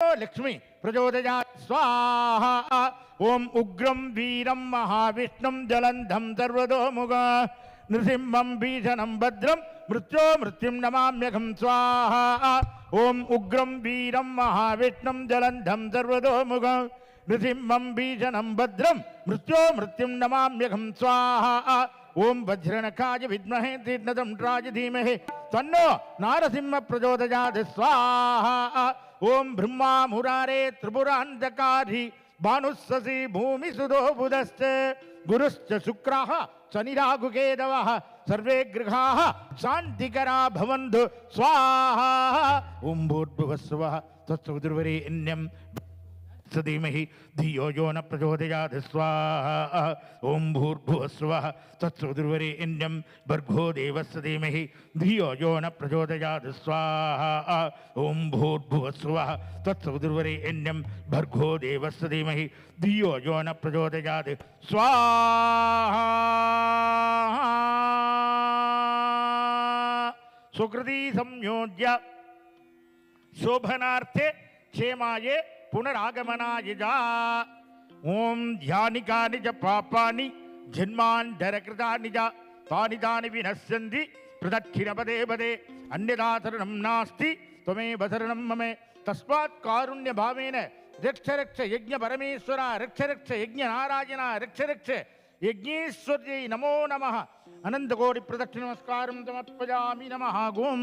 लक्ष्मी प्रचोदयात् स्वाहा। ओम उग्रं वीरं महाविष्णुं जलंधं सर्वतोमुखा नृसिंहं भीषणं भद्रं मृत्युं नमाम्यहं स्वाहा। ओम उग्रं वीरं महाविष्णुं जलंधं सर्वतोमुखा नृसिंहं भीषणं भद्रं मृत्युं नमाम्यहं स्वाहा। ओम वज्रनखाय विद्महे तीक्ष्णदंष्ट्राय धीमहि तन्नो नारसिंह प्रचोदयात् स्वाहा। ओम ब्रह्मा मुरारे त्रिपुरांधकारी भानुस्ससी भूमिसुधो बुधश्च गुरुश्च शुक्रः शनिराहुकेतवः सर्वे गृहाः शान्तिकरा भवन्तु स्वाहा। ओम भूर्भुवस्सुवः तत्सवितुर्वरेण्यं सधीमहि धियो यो न प्रचोदयात् स्वाहा। ओम भूर्भुवस्सुवः तत्सवितुर्वरेण्यं भर्गो देवस्य धीमहि धियो यो न प्रचोदयात् स्वाहा। ओम भूर्भुवस्सुवः तत्सवितुर्वरेण्यं भर्गो देवस्य धीमहि धियो यो न प्रचोदयात् स्वाहा। सुकृति संयोज्य शोभनार्थे क्षेमाये पुनरागमनाय जा। ओम ध्यानिकानि च पापानि जन्मान्तरकृतानि च तानि विनश्यन्ति प्रदक्षिणपदे पदे अन्यथा शरणं नास्ति त्वमेव शरणं मम। तस्मात् कारुण्यभावेन रक्ष रक्ष यज्ञ परमेश्वर रक्ष रक्ष यज्ञ नारायण रक्ष रक्ष यज्ञेश्वर्यै नमो नमः। अनन्तकोटि प्रदक्षिण नमस्कारं समर्पयामि नमः। ओम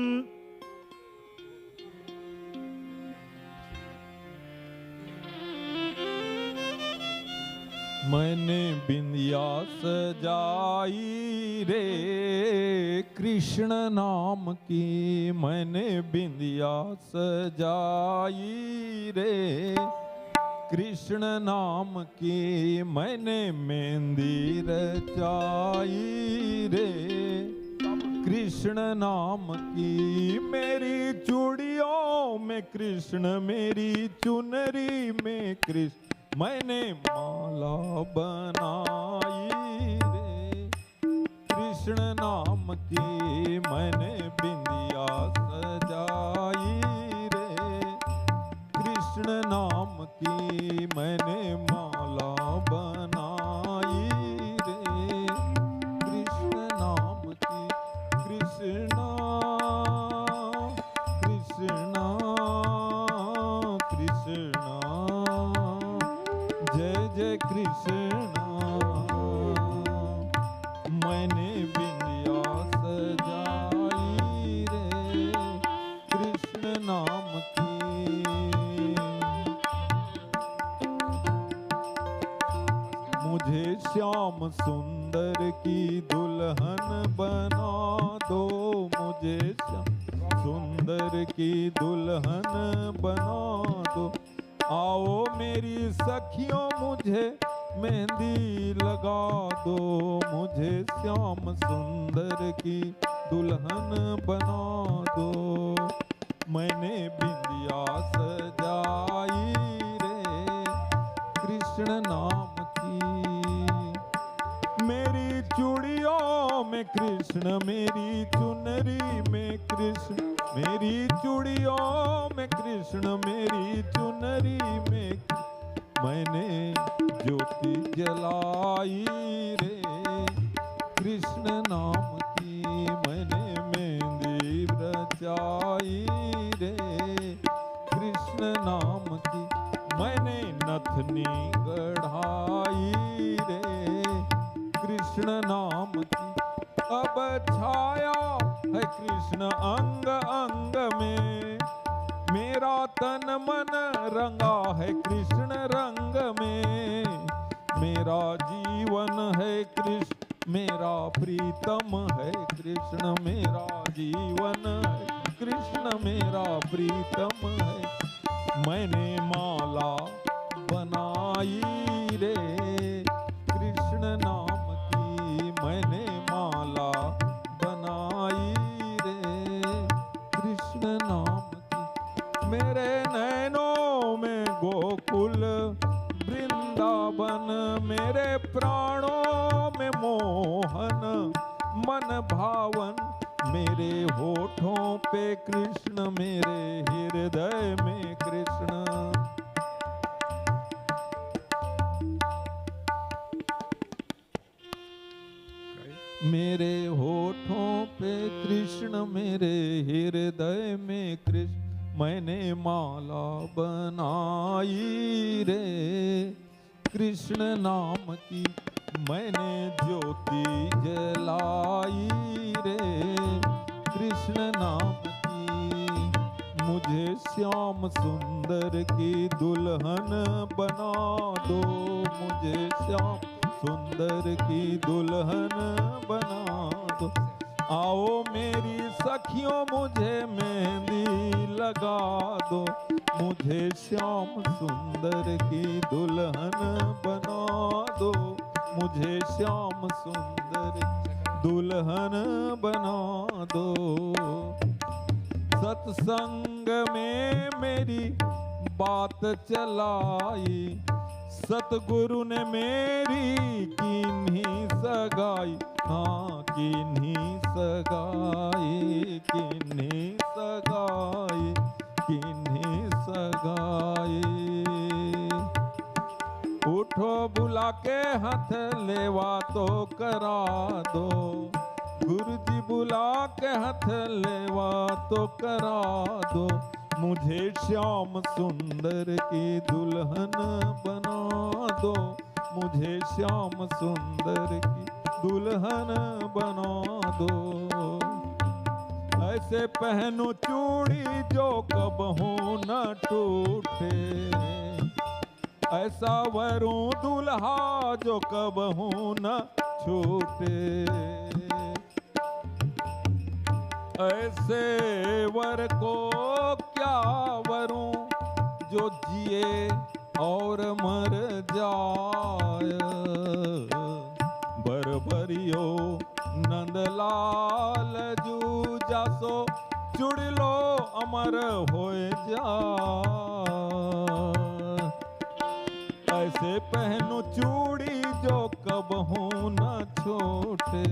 मैंने बिंदिया सजाई रे कृष्ण नाम की, मैंने बिंदिया सजाई रे कृष्ण नाम की, मैंने मेहंदी रचाई रे कृष्ण नाम की। मेरी चूड़ियों में कृष्ण मेरी चुनरी में कृष्ण, मैंने माला बनाई रे कृष्ण नाम की, मैंने बिंदिया सजाई रे कृष्ण नाम की, मैंने माला बनाई रे कृष्ण नाम की। कृष्णा कृष्णा कृष्णा जय जय कृष्णा। मैंने बिंदिया सजाई रे कृष्ण नाम की। मुझे श्याम सुंदर की दुल्हन बना दो, मुझे श्याम सुंदर की दुल्हन बना दो। आओ मेरी सखियों मुझे मेहंदी लगा दो, मुझे श्याम सुंदर की दुल्हन बना दो। मैंने बिंदिया सजाई रे कृष्ण नाम की। मेरी चूड़ियों में कृष्ण मेरी चुनरी में कृष्ण, मेरी चूड़ियों में कृष्ण मेरी चुनरी में, मैंने ज्योति जलाई रे कृष्ण नाम की, मैंने मेहंदी रचाई रे कृष्ण नाम की। मैंने नथनी गढ़ाई रे कृष्ण नाम की। अब छाया है कृष्ण अंग अंग में, मेरा तन मन रंगा है कृष्ण रंग में। मेरा जीवन है कृष्ण मेरा प्रीतम है कृष्ण, मेरा जीवन है कृष्ण मेरा प्रीतम है। मैंने माला बनाई रे कृष्ण नाम की, मैंने माला बनाई रे कृष्ण नाम की। मेरे नैनों में गोकुल वृंदावन, मेरे प्राणों में मोहन मन भावन। मेरे होठों पे कृष्ण मेरे हृदय में कृष्ण। मेरे होठों पे कृष्ण, मेरे हृदय में कृष्ण, मैंने माला बनाई रे। कृष्ण नाम की मैंने ज्योति जलाई रे। कृष्ण नाम की मुझे श्याम सुंदर की दुल्हन बना दो। मुझे श्याम सुंदर की दुल्हन बना दो। आओ मेरी सखियों मुझे मेहंदी लगा दो। मुझे श्याम सुंदर की दुल्हन बना दो। मुझे श्याम सुंदर दुल्हन बना दो। सत्संग में मेरी बात चलाई, सतगुरु ने मेरी किन्हीं सगाई। हाँ किन्हीं सगाई, किन्हीं सगाई, किन्हीं सगाई। उठो बुला के हाथ लेवा तो करा दो। गुरुजी बुला के हाथ लेवा तो करा दो। मुझे श्याम सुंदर की दुल्हन बना दो। मुझे श्याम सुंदर की दुल्हन बना दो। ऐसे पहनो चूड़ी जो कबहू न टूटे। ऐसा वरूं दुल्हा जो कबहू न छूटे। ऐसे वर को क्या वरूं जो जिए और मर जाए। बरबरियो नंदलाल जूजा सो चुड़ लो अमर होए जा। ऐसे पहनो चूड़ी जो कबहू न छोटे।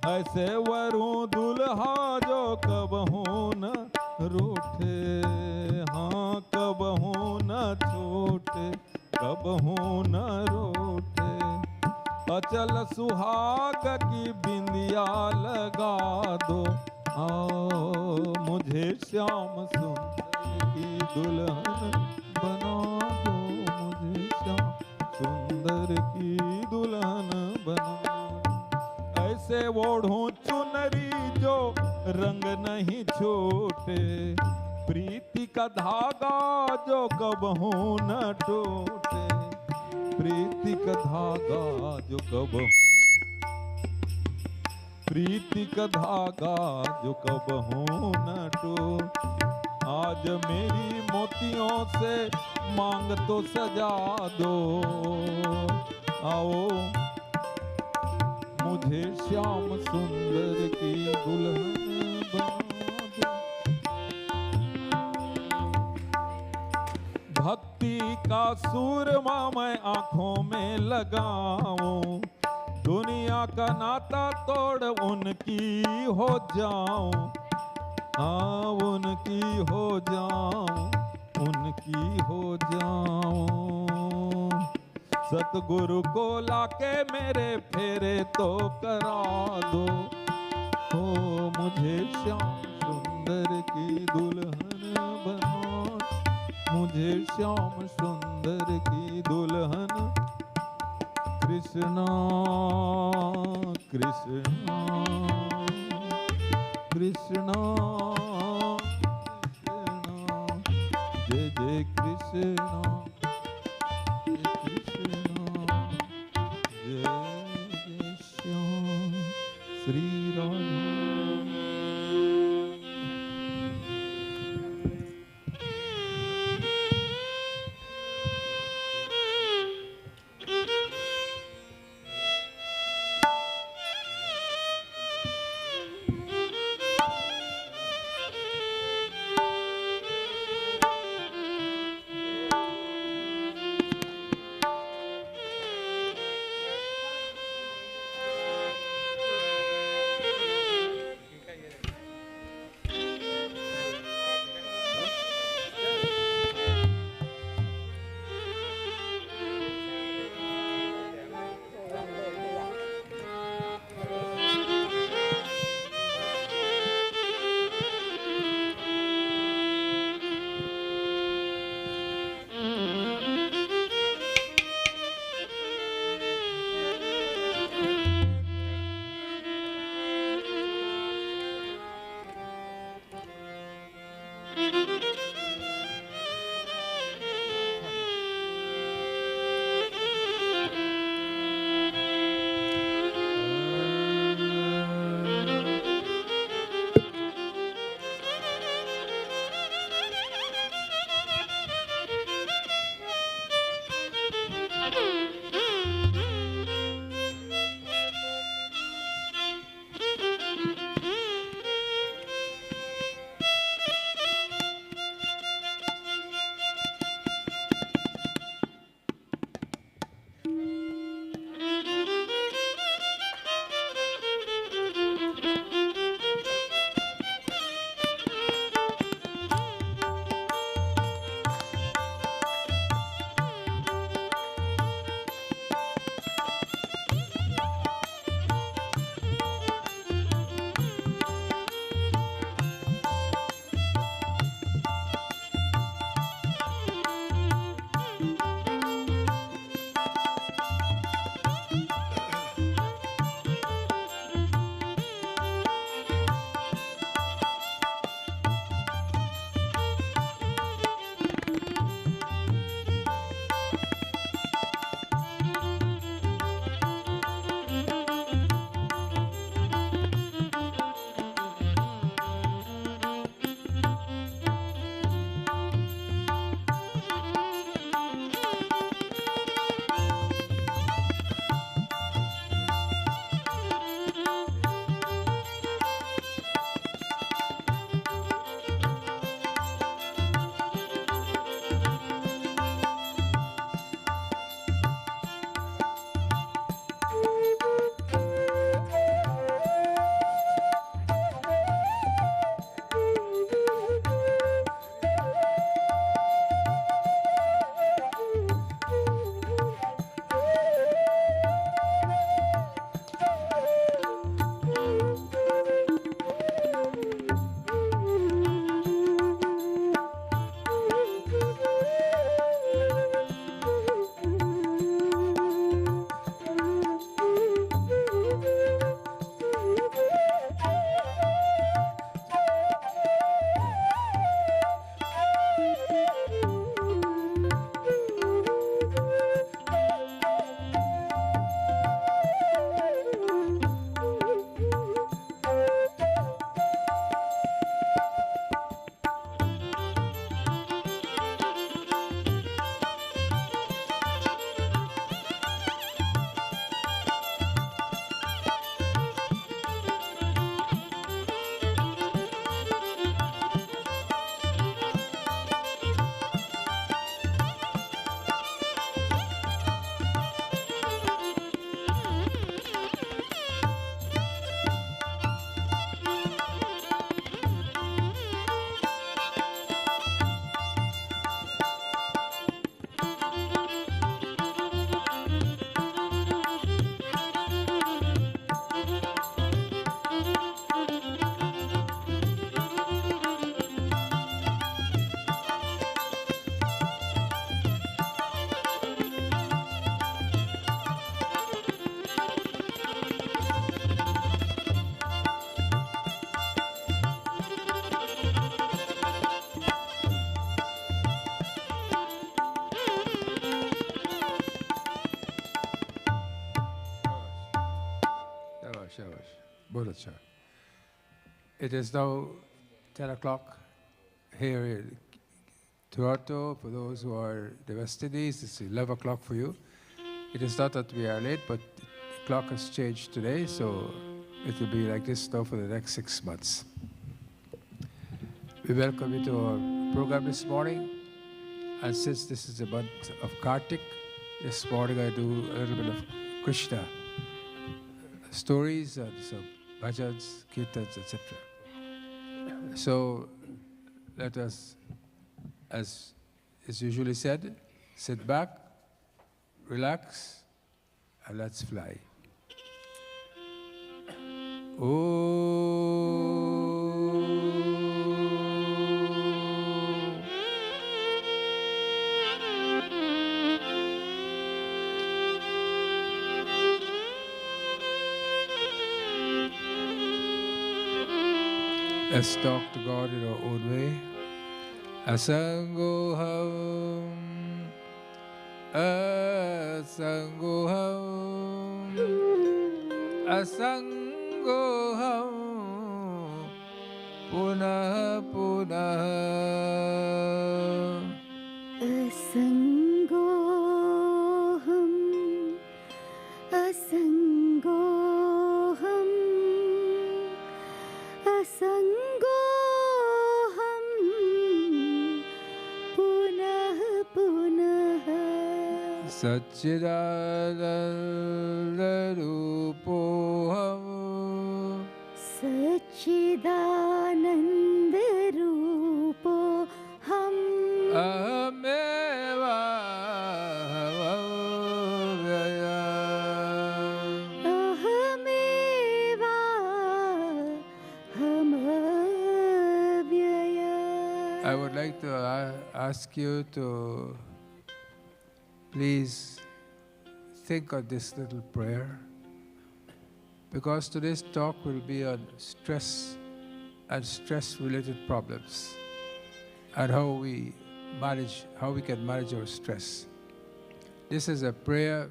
ऐसे वरूं दुल्हा जो कबहू न रूठे। हाँ कबहू न छूटे, कबहू न रूठे। अचल सुहाग की बिंदिया लगा दो। आओ मुझे श्याम सुंदर की दुल्हन बना दो। मुझे श्याम सुंदर की दुल्हन बना दो। ऐसे ओढ़ूं चुनरी जो रंग नहीं छूटे। प्रीति का धागा जो कबहू न टूटे। प्रीति का धागा जो कबहू, प्रीति का धागा जो कबहू न टूटे। आज मेरी मोतियों से मांग तो सजा दो। आओ मुझे श्याम सुंदर की दुल्हन बना दो। भक्ति का सूरमा मैं आंखों में लगाऊं। दुनिया का नाता तोड़ उनकी हो जाऊं। हाँ उनकी हो जाऊं, उनकी हो जाऊं। सतगुरु को लाके मेरे फेरे तो करा दो। हो मुझे श्याम सुंदर की दुल्हन बना। मुझे श्याम सुंदर की दुल्हन। कृष्णा कृष्णा कृष्णा कृष्णा, जय जय कृष्णा, जय कृष्णा, जय जय Shyam Shri Radha. Bodacha. It is now 10 o'clock here in Toronto. For those who are in the West Indies, it's 11 o'clock for you. It is not that we are late, but the clock has changed today, so it will be like this now for the next 6 months. We welcome you to our program this morning. And since this is the month of Kartik, this morning I do a little bit of Krishna stories and some bhajans, kirtans, etc. So let us, as is usually said, sit back, relax, and let's fly. Let's talk to God in our own way. Asangoham, asangoham, asangoham, punah punah. Asangoham, asangoham, asangoham, punah punah. Satchidananda rupoham, Satchidananda rupoham, ahameva ahamvyayam. ahameva hamavyaya. I would like to ask you to please think of this little prayer, because today's talk will be on stress and stress-related problems and how we can manage our stress. This is a prayer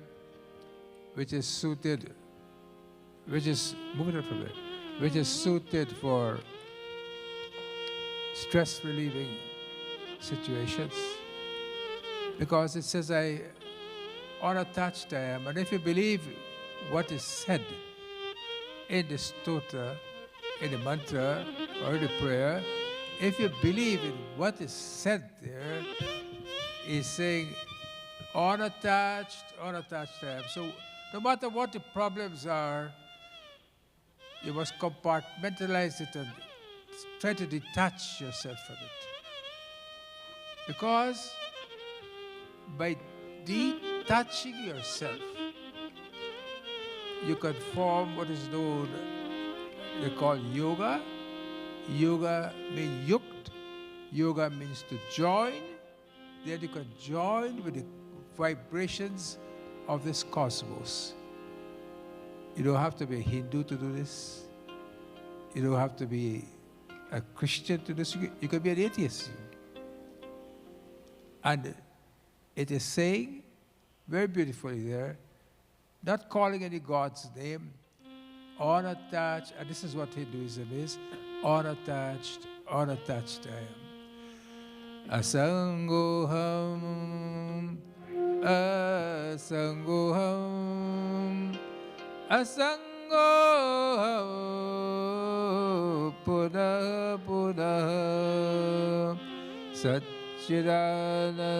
which is suited, which is suited for stress-relieving situations. Because it says, unattached I am. And if you believe what is said in the stota, in the mantra, or the prayer, if you believe in what is said there, is saying, unattached I am. So no matter what the problems are, you must compartmentalize it and try to detach yourself from it. Because by detaching yourself, you can form what is known, they call yoga. Yoga means yukt. Yoga means to join. Then you can join with the vibrations of this cosmos. You don't have to be a Hindu to do this. You don't have to be a Christian to do this. You can be an atheist. And it is saying, very beautifully there, not calling any God's name, unattached, and this is what Hinduism is, unattached I am. Asangoham, asangoham, asangoham, punah punah, Satchidananda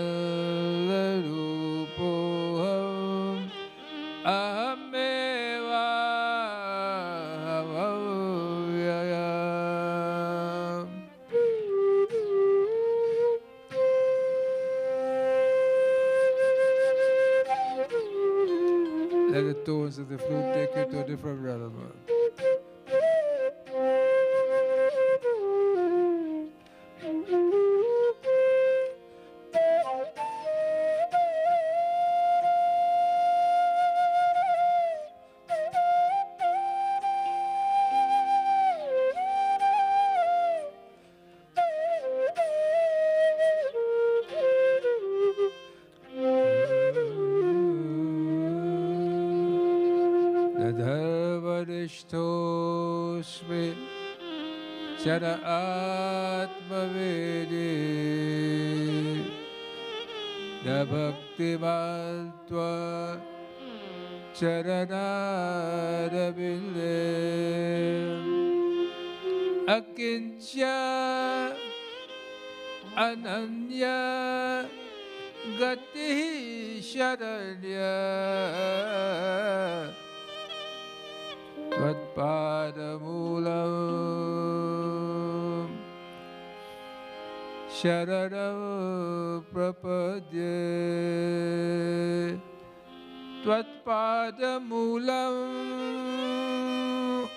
rupoham, ahameva hamavyayam. Let the tones of the flute take you to a different realm. वरिष्ठोऽस्मि चर आत्मवेदे न भक्तिमान् त्वा चरणारविन्दे अकिञ्च्या अनन्या गतिः शरण्या त्वत्पादमूलम् शरणं प्रपद्ये त्वत्पादमूलम्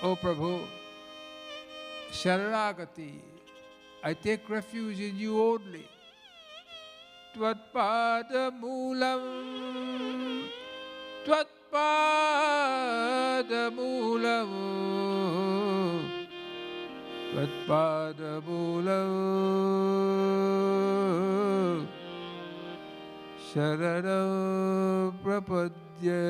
O Prabhu, Sharanagati, I take refuge in you only. Tvatpadamulam, Tvatpadamulam, Tvatpadamulam, Sharanam Prapadye.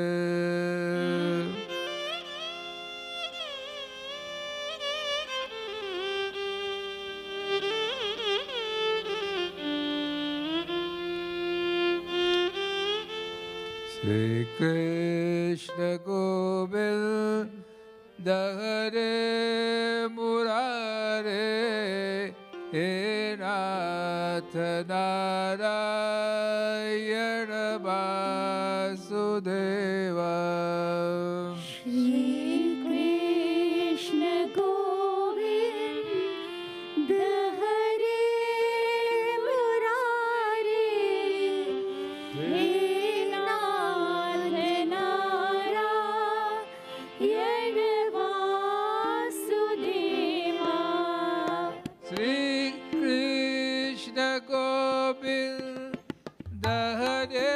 Shri Krishna Govinda Hare Murare He Nath Narayana Vasudeva Shri Krishna Govinda Hare Murare He Nath Narayana Vasudeva Shri Krishna Govinda Hare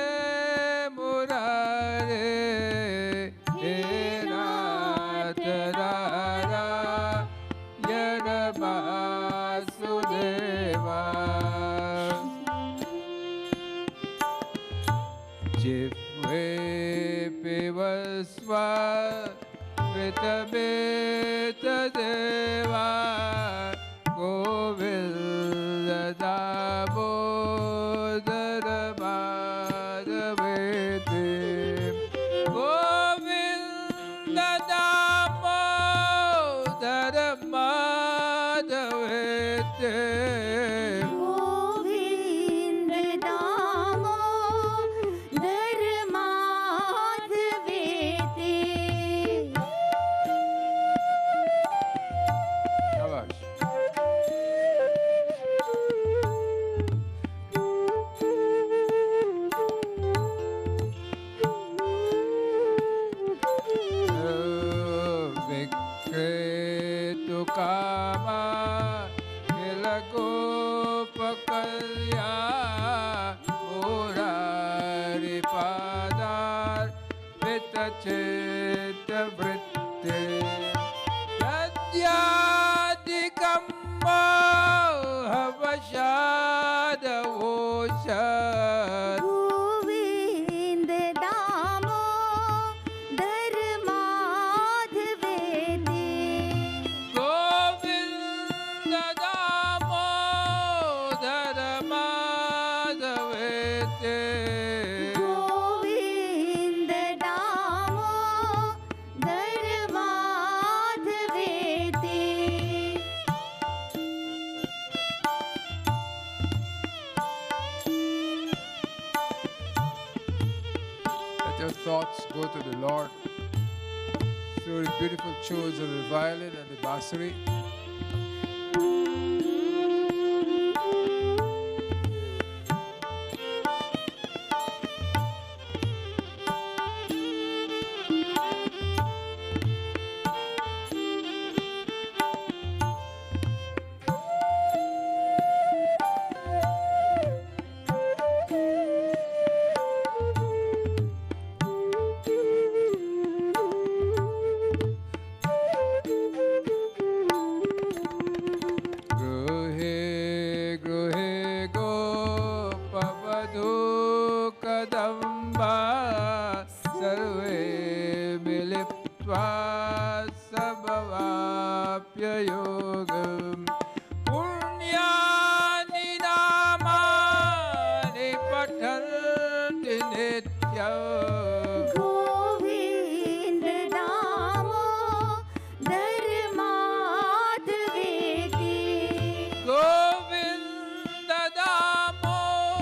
Murare He Nath Narayana Vasudeva Jivve Pivasva Vitamita Deva Govinda Damodara Madhavete Govinda Damodara Madhavete Govinda Damodara Madhavete Shabash. Vikretu kama kilagopakalya murari padar vitacheta vritte yadyadikamma havashadavoshat Govinda Damodara Madhavete Govinda Damodara Madhavete Govinda Damodara Madhavete Let your thoughts go to the Lord through the beautiful chords of the violin and the bassuri. Nandi Nitya. Govind Damodar माधवेति Govinda Damodar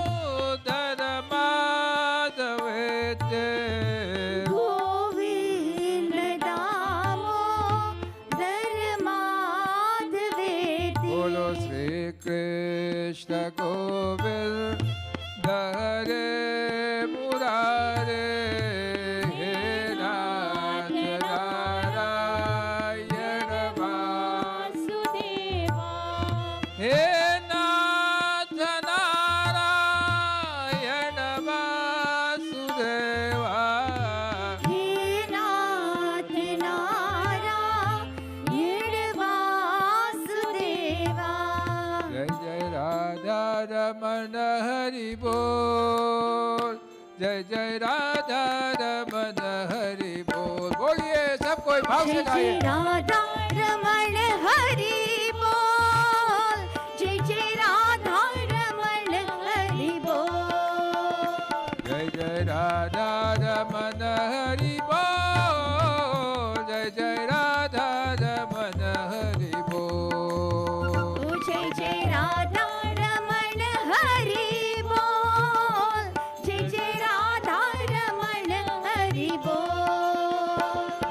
Madhavete. Govind Damodar माधवेति Bolo Sri Krishna Govinda Hare Murare. He Nath Narayana Vasudeva He Nath Narayana Vasudeva. Hey Nath Narayan Vasudeva Jai Jai Radha Ramana Hari Bol. Jai Jai Radha Ramana Hari Bol. बोलिए सब कोई भाव से जय जय गाइए. राधा रमण हरि बोल जय जय राधा रमण हरि बोल जय जय राधा रमन हरि बोल. जय जय राधा रमन हरि बोल. ओ जय जय राधा रमण हरि बोल जय जय राधा रमण हरि बोल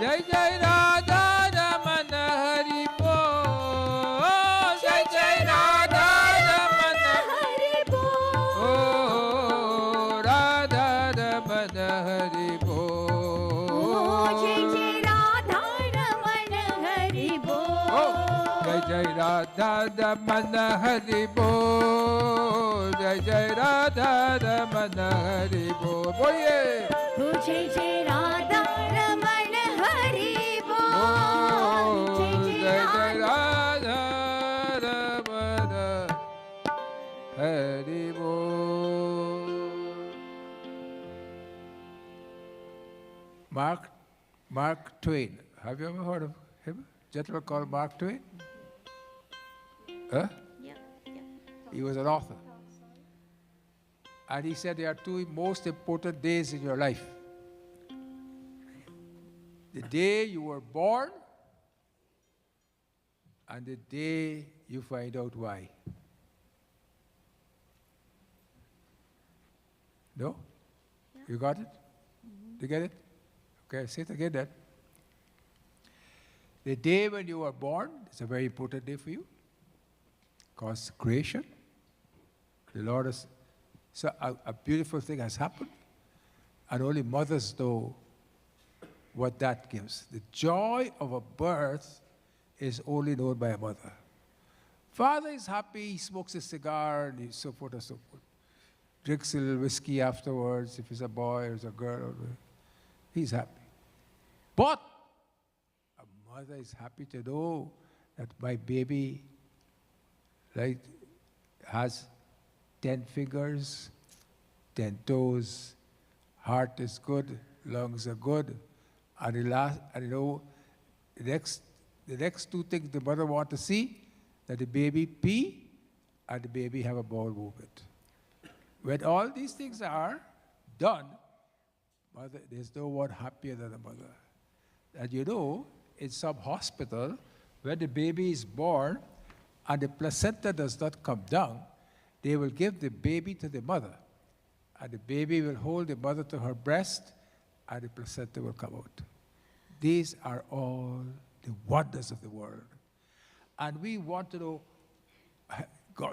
जय जय राधा रमन हरि बोल. जय जय राधा रमन हरि बोल ओ राधा रमन हरि ओ बोल. जय जय राधा रमण हरि ओ बोल जय जय राधा रमन हरि बोल. जय जय राधा रमन हरि बोल. बोलिए. ओ जय जय राधा रमण हरि बोल जय जय जय जय राधा राधा रमन हरि बोल. Mark Twain. Have you ever heard of him? Gentleman called Mark Twain? Huh? He was an author. And he said there are two most important days in your life. The day you were born and the day you find out why. No? You got it? You get it? Okay, say it again then. The day when you were born is a very important day for you. Because creation, the Lord has, so a beautiful thing has happened, and only mothers know what that gives. The joy of a birth is only known by a mother. Father is happy, he smokes a cigar, and so forth and so forth. Drinks a little whiskey afterwards, if it's a boy or it's a girl, he's happy. But a mother is happy to know that my baby, right, has 10 fingers, 10 toes, heart is good, lungs are good, and the next two things the mother wants to see, that the baby pee and the baby have a bowel movement. When all these things are done, mother, there's no one happier than a mother. And you know, in some hospital, when the baby is born and the placenta does not come down, they will give the baby to the mother. And the baby will hold the mother to her breast, and the placenta will come out. These are all the wonders of the world. And we want to know,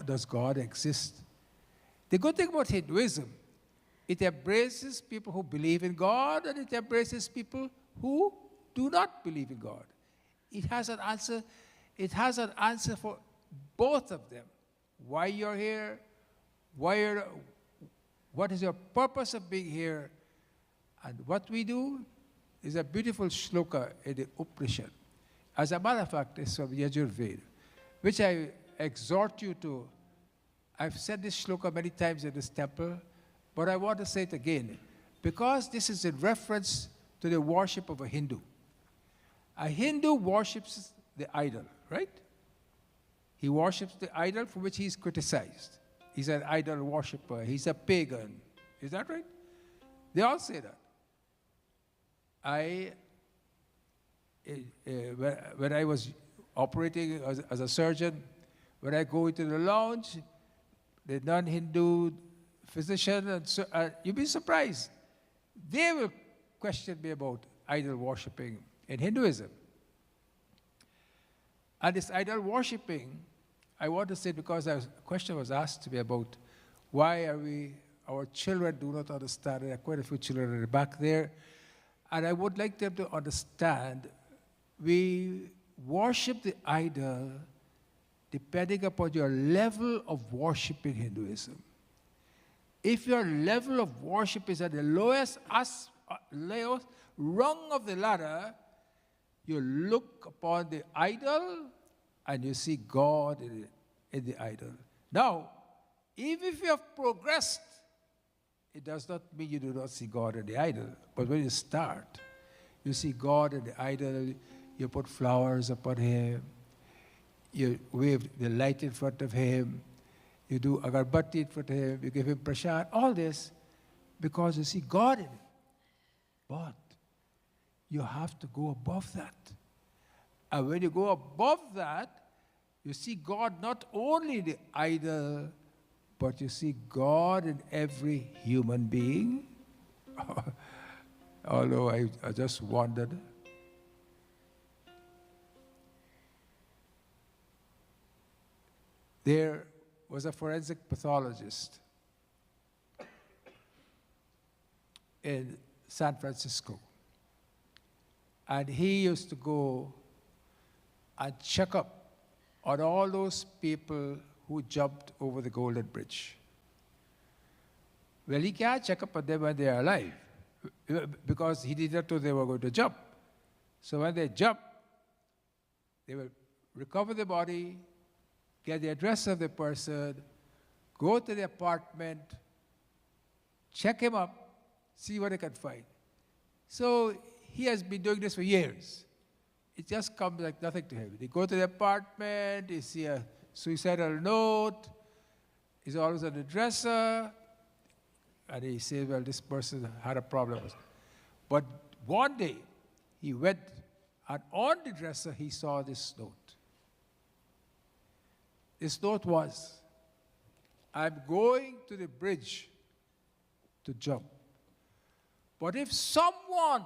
does God exist? The good thing about Hinduism, it embraces people who believe in God, and it embraces people who do not believe in God. It has an answer. It has an answer for both of them. Why you're here, what is your purpose of being here, and what we do is a beautiful shloka in the Upanishad. As a matter of fact, it's from Yajurveda, which I exhort you to. I've said this shloka many times in this temple, but I want to say it again, because this is in reference to the worship of a Hindu. A Hindu worships the idol, right? He worships the idol for which he is criticized. He's an idol worshiper. He's a pagan. Is that right? They all say that. When I was operating as a surgeon, when I go into the lounge, the non-Hindu physician, and you'd be surprised. They will question me about idol worshipping in Hinduism. And this idol worshipping, I want to say because a question was asked to me about why our children do not understand. There are quite a few children in the back there. And I would like them to understand, we worship the idol depending upon your level of worship in Hinduism. If your level of worship is at the lowest rung of the ladder, you look upon the idol and you see God in the idol. Now, even if you have progressed, it does not mean you do not see God in the idol. But when you start, you see God in the idol, you put flowers upon him, you wave the light in front of him, you do agarbatti in front of him, you give him prasad, all this because you see God in it. But you have to go above that. And when you go above that, you see God not only in the idol, but you see God in every human being. Although I just wondered. There was a forensic pathologist in San Francisco. And he used to go and check up on all those people who jumped over the Golden Bridge. Well, he can't check up on them when they are alive because he did not know they were going to jump. So when they jump, they will recover the body, get the address of the person, go to the apartment, check him up, see what they can find. So he has been doing this for years. It just comes like nothing to him. They go to the apartment, they see a suicidal note, he's always on the dresser, and he says, well, this person had a problem. But one day, he went, and on the dresser, he saw this note. This note was, I'm going to the bridge to jump. But if someone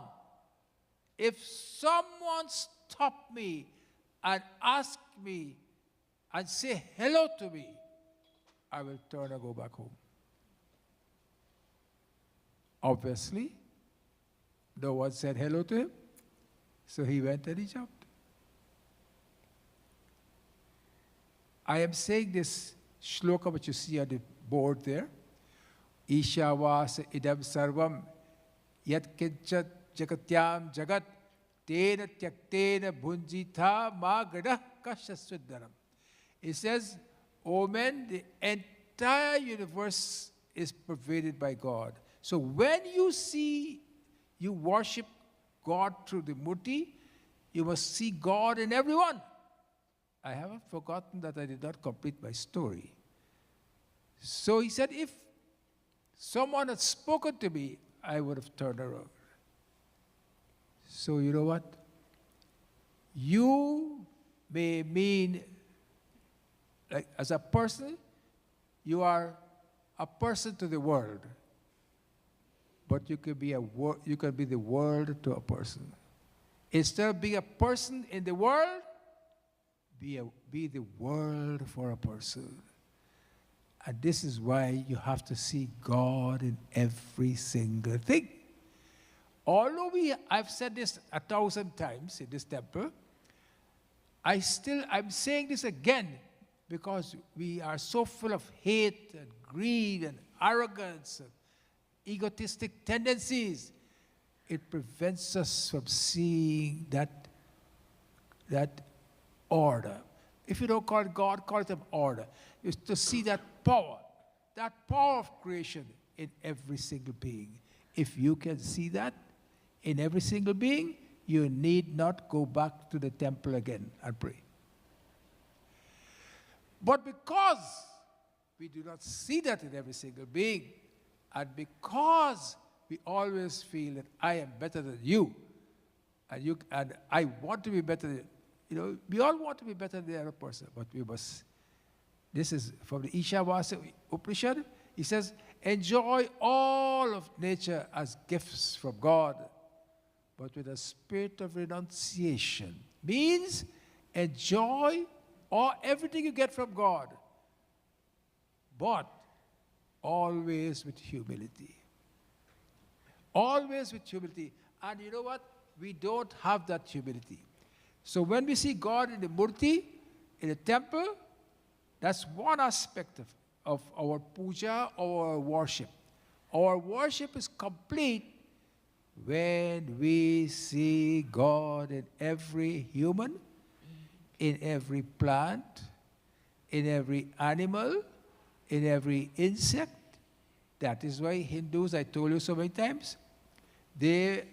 stop me and ask me and say hello to me, I will turn and go back home. Obviously, no one said hello to him, so he went and he jumped. I am saying this shloka which you see on the board there. Ishavasa idam sarvam yat kinchat jagatyam jagat tena tyaktena bhunjitha ma gada kashasuddaram. It says, O men, the entire universe is pervaded by God. So when you worship God through the murti, you must see God in everyone. I haven't forgotten that I did not complete my story. So he said, if someone had spoken to me, I would have turned around. So you know what? You may mean, like as a person, you are a person to the world, but you could be the world to a person. Instead of being a person in the world, be the world for a person. And this is why you have to see God in every single thing. Although I've said this 1,000 times in this temple, I'm saying this again because we are so full of hate and greed and arrogance and egotistic tendencies. It prevents us from seeing that order. If you don't call it God, call it an order. It's to see that power of creation in every single being. If you can see that in every single being, you need not go back to the temple again and pray. But because we do not see that in every single being, And because we always feel that I am better than you, and I want to be better than, we all want to be better than the other person, but we must. This is from the Ishavasya Upanishad. He says, enjoy all of nature as gifts from God, but with a spirit of renunciation. Means enjoy everything you get from God, but always with humility. Always with humility. And you know what? We don't have that humility. So when we see God in the murti, in the temple, that's one aspect of our puja, our worship. Our worship is complete when we see God in every human, in every plant, in every animal, in every insect. That is why Hindus, I told you so many times, in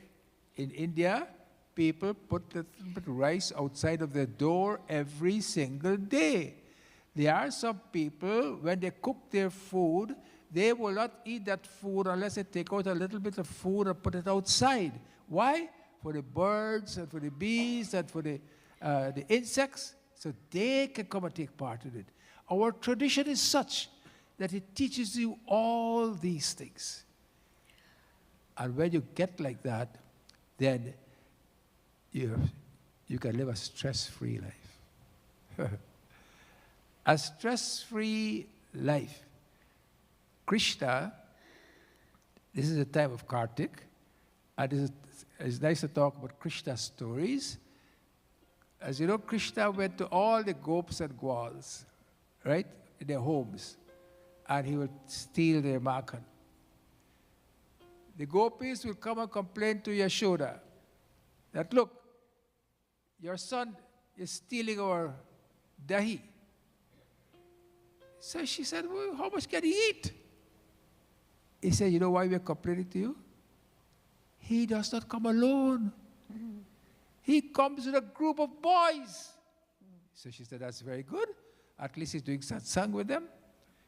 India, people put a little bit of rice outside of their door every single day. There are some people, when they cook their food, they will not eat that food unless they take out a little bit of food and put it outside. Why? For the birds and for the bees and for the insects, so they can come and take part in it. Our tradition is such that it teaches you all these things. And when you get like that, then you can live a stress-free life. A stress-free life. Krishna, this is the time of Kartik, and it's nice to talk about Krishna's stories. As you know, Krishna went to all the gopis and gwals, right, in their homes, and he would steal their makhan. The gopis will come and complain to Yashoda that, look, your son is stealing our dahi. So she said, well, how much can he eat? He said, you know why we are complaining to you? He does not come alone. He comes with a group of boys. So she said, that's very good. At least he's doing satsang with them.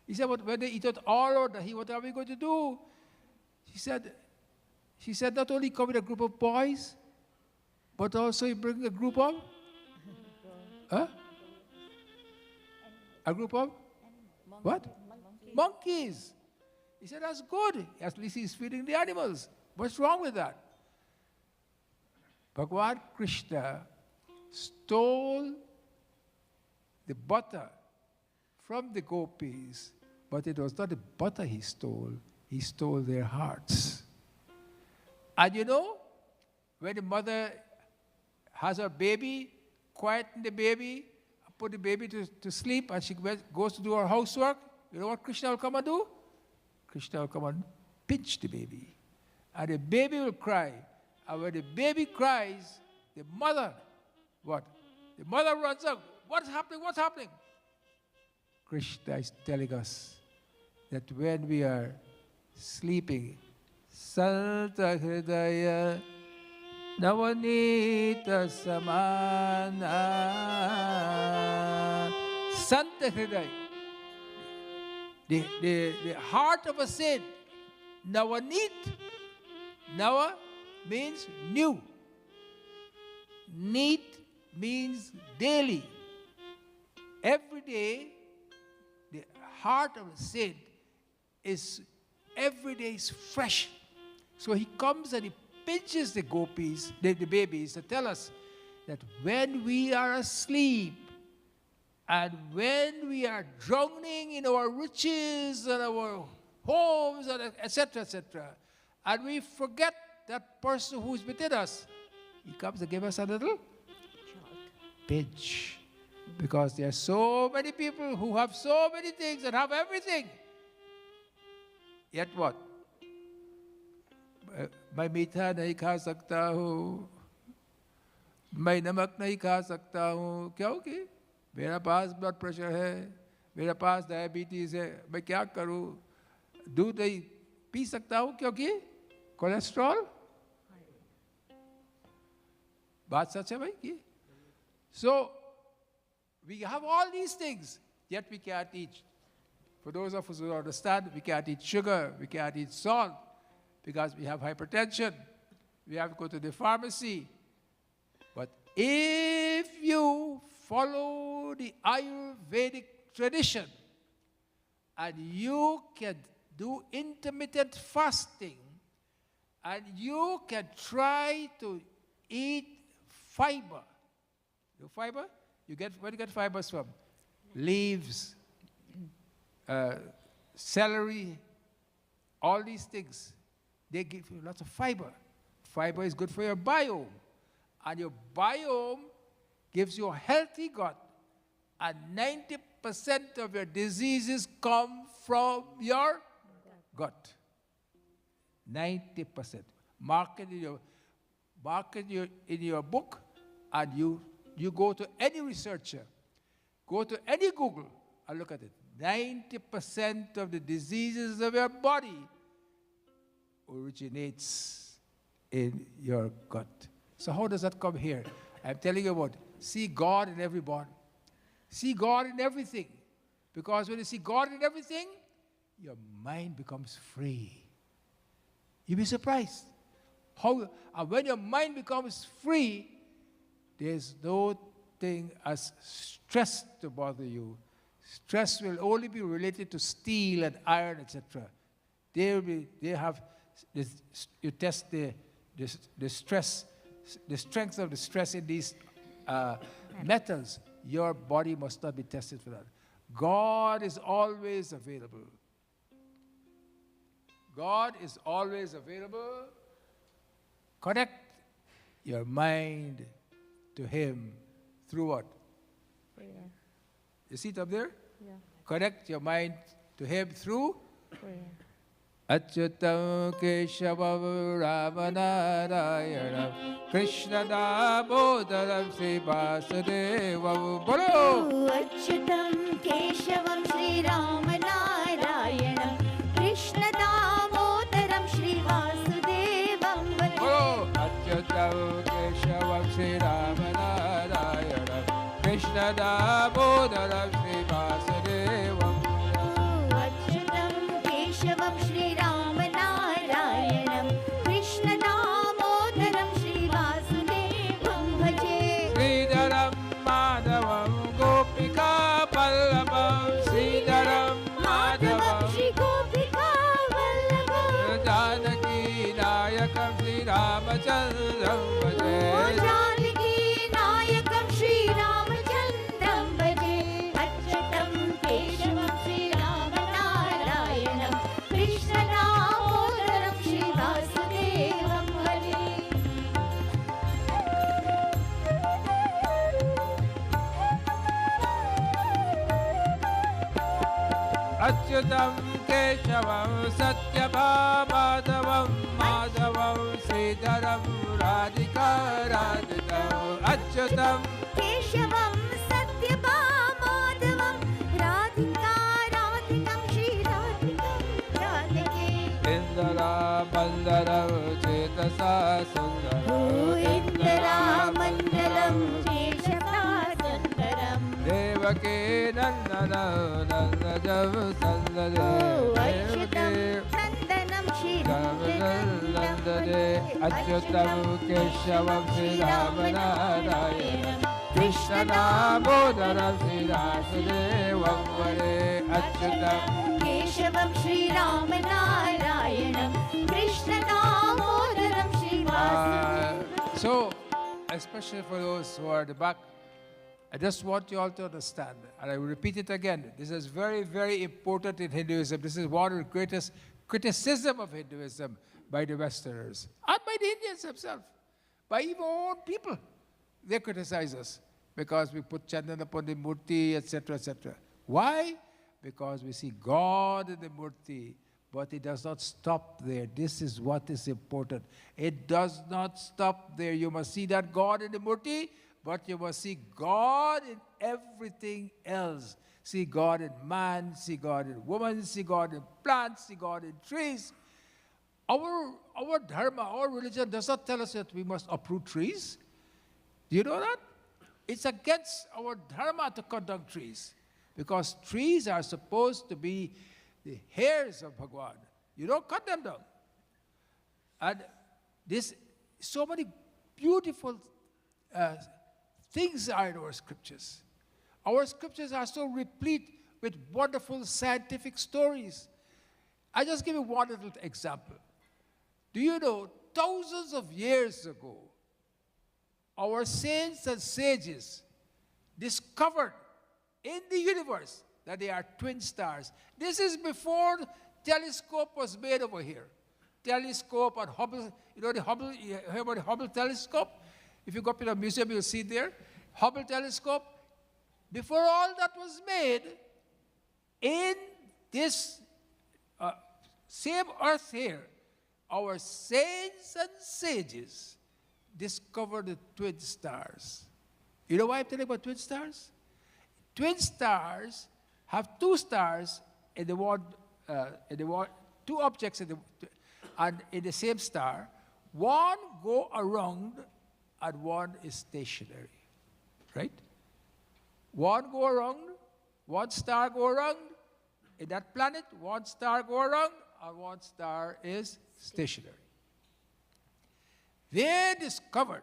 He said, but when they eat out all our dahi, what are we going to do? She said, not only come with a group of boys, but also he bring a group of? Huh? A group of? What? Monkeys. He said, that's good. At least he's feeding the animals. What's wrong with that? Bhagavan Krishna stole the butter from the gopis, but it was not the butter he stole their hearts. And you know, when the mother has her baby, quieten the baby, put the baby to sleep, and she goes to do her housework, you know what Krishna will come and do? Krishna will come and pinch the baby. And the baby will cry. And when the baby cries, the mother, what? The mother runs up. What's happening? What's happening? Krishna is telling us that when we are sleeping, Santa Hridaya Navanita Samana Santa Hridaya. The heart of a saint, Navanit. Nava means new. Neat means daily. Every day, the heart of a saint is every day is fresh. So he comes and he pinches the gopis, the babies, to tell us that when we are asleep and when we are drowning in our riches and our homes, and etc., etc., and we forget that person who is within us, he comes to give us a little pinch. Because there are so many people who have so many things and have everything. Yet what? मैं मीठा नहीं खा सकता हूँ, मैं नमक नहीं खा सकता हूँ, क्योंकि मेरा पास ब्लड प्रेशर है, मेरा पास डायबिटीज है, मैं क्या करूँ? दूध नहीं पी सकता हूँ क्योंकि कोलेस्ट्रॉल. बात सच है भाई की. So we have all these things, yet we can't eat For those of us who don't understand, we can't eat sugar, we can't eat salt, because we have hypertension. We have to go to the pharmacy. But if you follow the Ayurvedic tradition, and you can do intermittent fasting, and you can try to eat fiber. You fiber? Where do you get fibers from? Leaves, celery, all these things. They give you lots of fiber. Fiber is good for your biome. And your biome gives you a healthy gut. And 90% of your diseases come from your gut. 90%. Mark it in your book, and you go to any researcher, go to any Google, and look at it. 90% of the diseases of your body originates in your gut. So how does that come here? I'm telling you about, see God in everyone. See God in everything. Because when you see God in everything, your mind becomes free. You'll be surprised. And when your mind becomes free, there's no thing as stress to bother you. Stress will only be related to steel and iron, etc. You test the stress, the strength of the stress in these metals. Your body must not be tested for that. God is always available. God is always available. Connect your mind to Him through what? Prayer. You see it up there? Yeah. Connect your mind to Him through Prayer. Achyutam Keshavam Ramanarayanam Krishna Damodaram Sri Vasudevam Bolo Achyutam Keshavam Shri Ramanarayanam Krishna Damodaram Shri Vasudevam Bolo Achyutam Keshavam Shri Ramanarayanam Krishna Damodaram Sri Vasudevam Achyutam Keshavam Shri Ramanarayanam Krishna Damodaram Shri Vasudevam Bhaje Sridharam Madhavam Gopika Vallabham Sridharam Madhavam Shri Gopika Vallabham Janaki Nayakam Sri Ramachandram Bhaje Janaki Nayakam Shri Ramachandram Bhaje Achyutam Keshavam Shri Ramanarayanam Krishna Damodaram Shri Vasudevam Bhaje Achyutam Keshavam Satyabhamadevam Madhavam Sridharam Radhika Radhitam Achyutam Keshavam Satyabhamadevam Radhika Radhikam Shri Radhikam Radhike Indra Mandaram Chetasa Sundaram Indra Mandalam Cheshata Sundaram Devaki Nandanam Nandajam Sandade Achyutam Nandanam Shri Nandade Achyutam Keshavam Sri Ramanarayanam Krishna Damodaram Sri Vasudevam Bhaje Achyutam Keshavam Shri Ramanarayanam Krishna Damodaram Shri Vasudevam So, especially for those who are at the back, I just want you all to understand, and I will repeat it again. This is very, very important in Hinduism. This is one of the greatest criticism of Hinduism by the Westerners and by the Indians themselves, by even our own people. They criticize us because we put chandan upon the murti, etc., etc. Why? Because we see God in the murti, but it does not stop there. This is what is important. It does not stop there. You must see that God in the murti, but you must see God in everything else. See God in man, see God in woman, see God in plants, see God in trees. Our dharma, our religion does not tell us that we must uproot trees. Do you know that? It's against our dharma to cut down trees. Because trees are supposed to be the hairs of Bhagwan. You don't cut them down. And this, so many beautiful things are in our scriptures. Our scriptures are so replete with wonderful scientific stories. I just give you one little example. Do you know, thousands of years ago, our saints and sages discovered in the universe that they are twin stars. This is before telescope was made over here. Telescope and Hubble, you know the Hubble, you heard about the Hubble telescope? If you go up to the museum, you'll see there. Hubble telescope. Before all that was made, in this same earth here, our saints and sages discovered the twin stars. You know why I'm telling about twin stars? Twin stars have two stars in the one, two objects in the same star. One go around and one is stationary, right? One go around, one star go around. In that planet, one star go around and one star is stationary. They discovered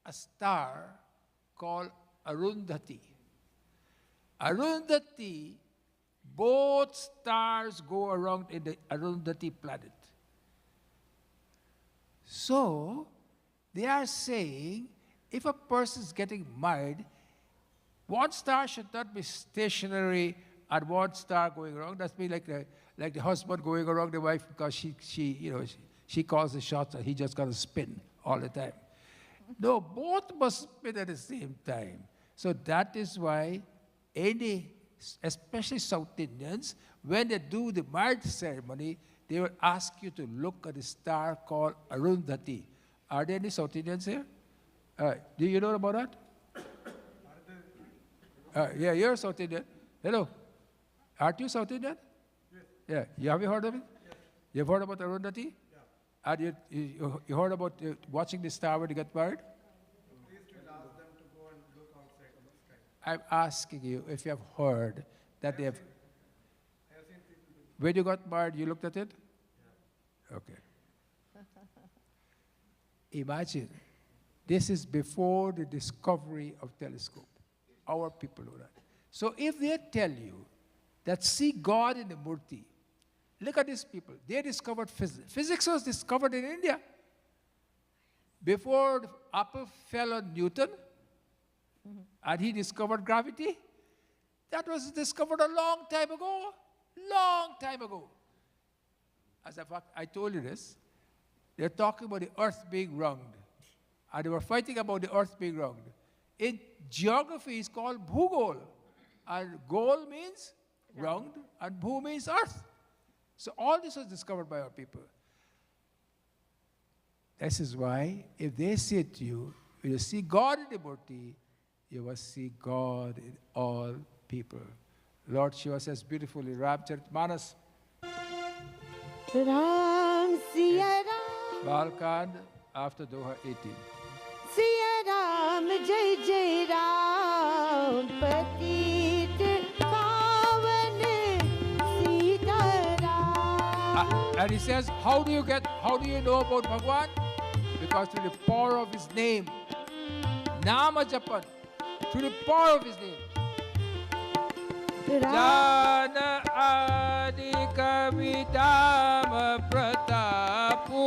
a star called Arundhati. Arundhati, both stars go around in the Arundhati planet. So, they are saying, if a person is getting married, one star should not be stationary and one star going around. That's be like the husband going around the wife because she calls the shots and he just got to spin all the time. No, both must spin at the same time. So that is why especially South Indians, when they do the marriage ceremony, they will ask you to look at the star called Arundhati. Are there any South Indians here? Do you know about that? Yeah, you're a South Indian. Hello. Aren't you South Indian? Yes. Yeah. You have you heard of it? Yes. You've heard about Arundhati? Yeah. And you heard about watching the star when you get married? Please will ask them to go and look outside in the sky. I'm asking you if you have heard that they have. I have seen people do. When you got married, you looked at it? Yeah. Okay. Imagine, this is before the discovery of telescope. Our people know that. So if they tell you that see God in the Murti, look at these people. They discovered physics. Physics was discovered in India. Before the apple fell on Newton, and he discovered gravity, that was discovered a long time ago. Long time ago. As a fact, I told you this. They're talking about the earth being round. And they were fighting about the earth being round. In geography, it's called Bhugol. And Gol means round, and Bhu means earth. So all this was discovered by our people. This is why, if they say to you, when you see God in the Murti, you must see God in all people. Lord Shiva says beautifully, Ramcharitmanas, Ram Siya Ram, Balkand, after Doha 18. Siya Ram, Jai Jai Ram, Patit Pavan Sita Ram. And he says, how do you know about Bhagwan? Because through the power of his name, Nama Japan, through the power of his name. Jana Adi Kavidama Pratapu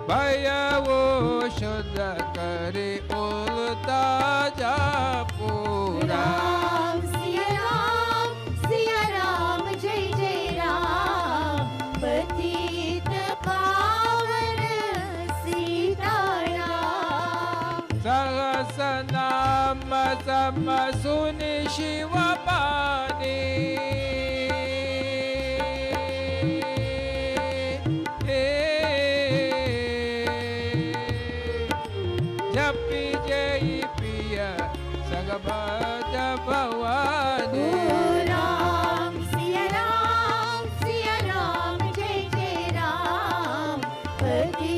Bhayavo Shuddha Kare Ulta Japura. Ram Siya Ram, Jai Jai Ram, Patit Pavan Sita Ram. Sahasanama Samasuni Shivapani Japi Jai Piya Sagabhata Bhavani. Ram Siya Ram, Jai Jai Ram, Patit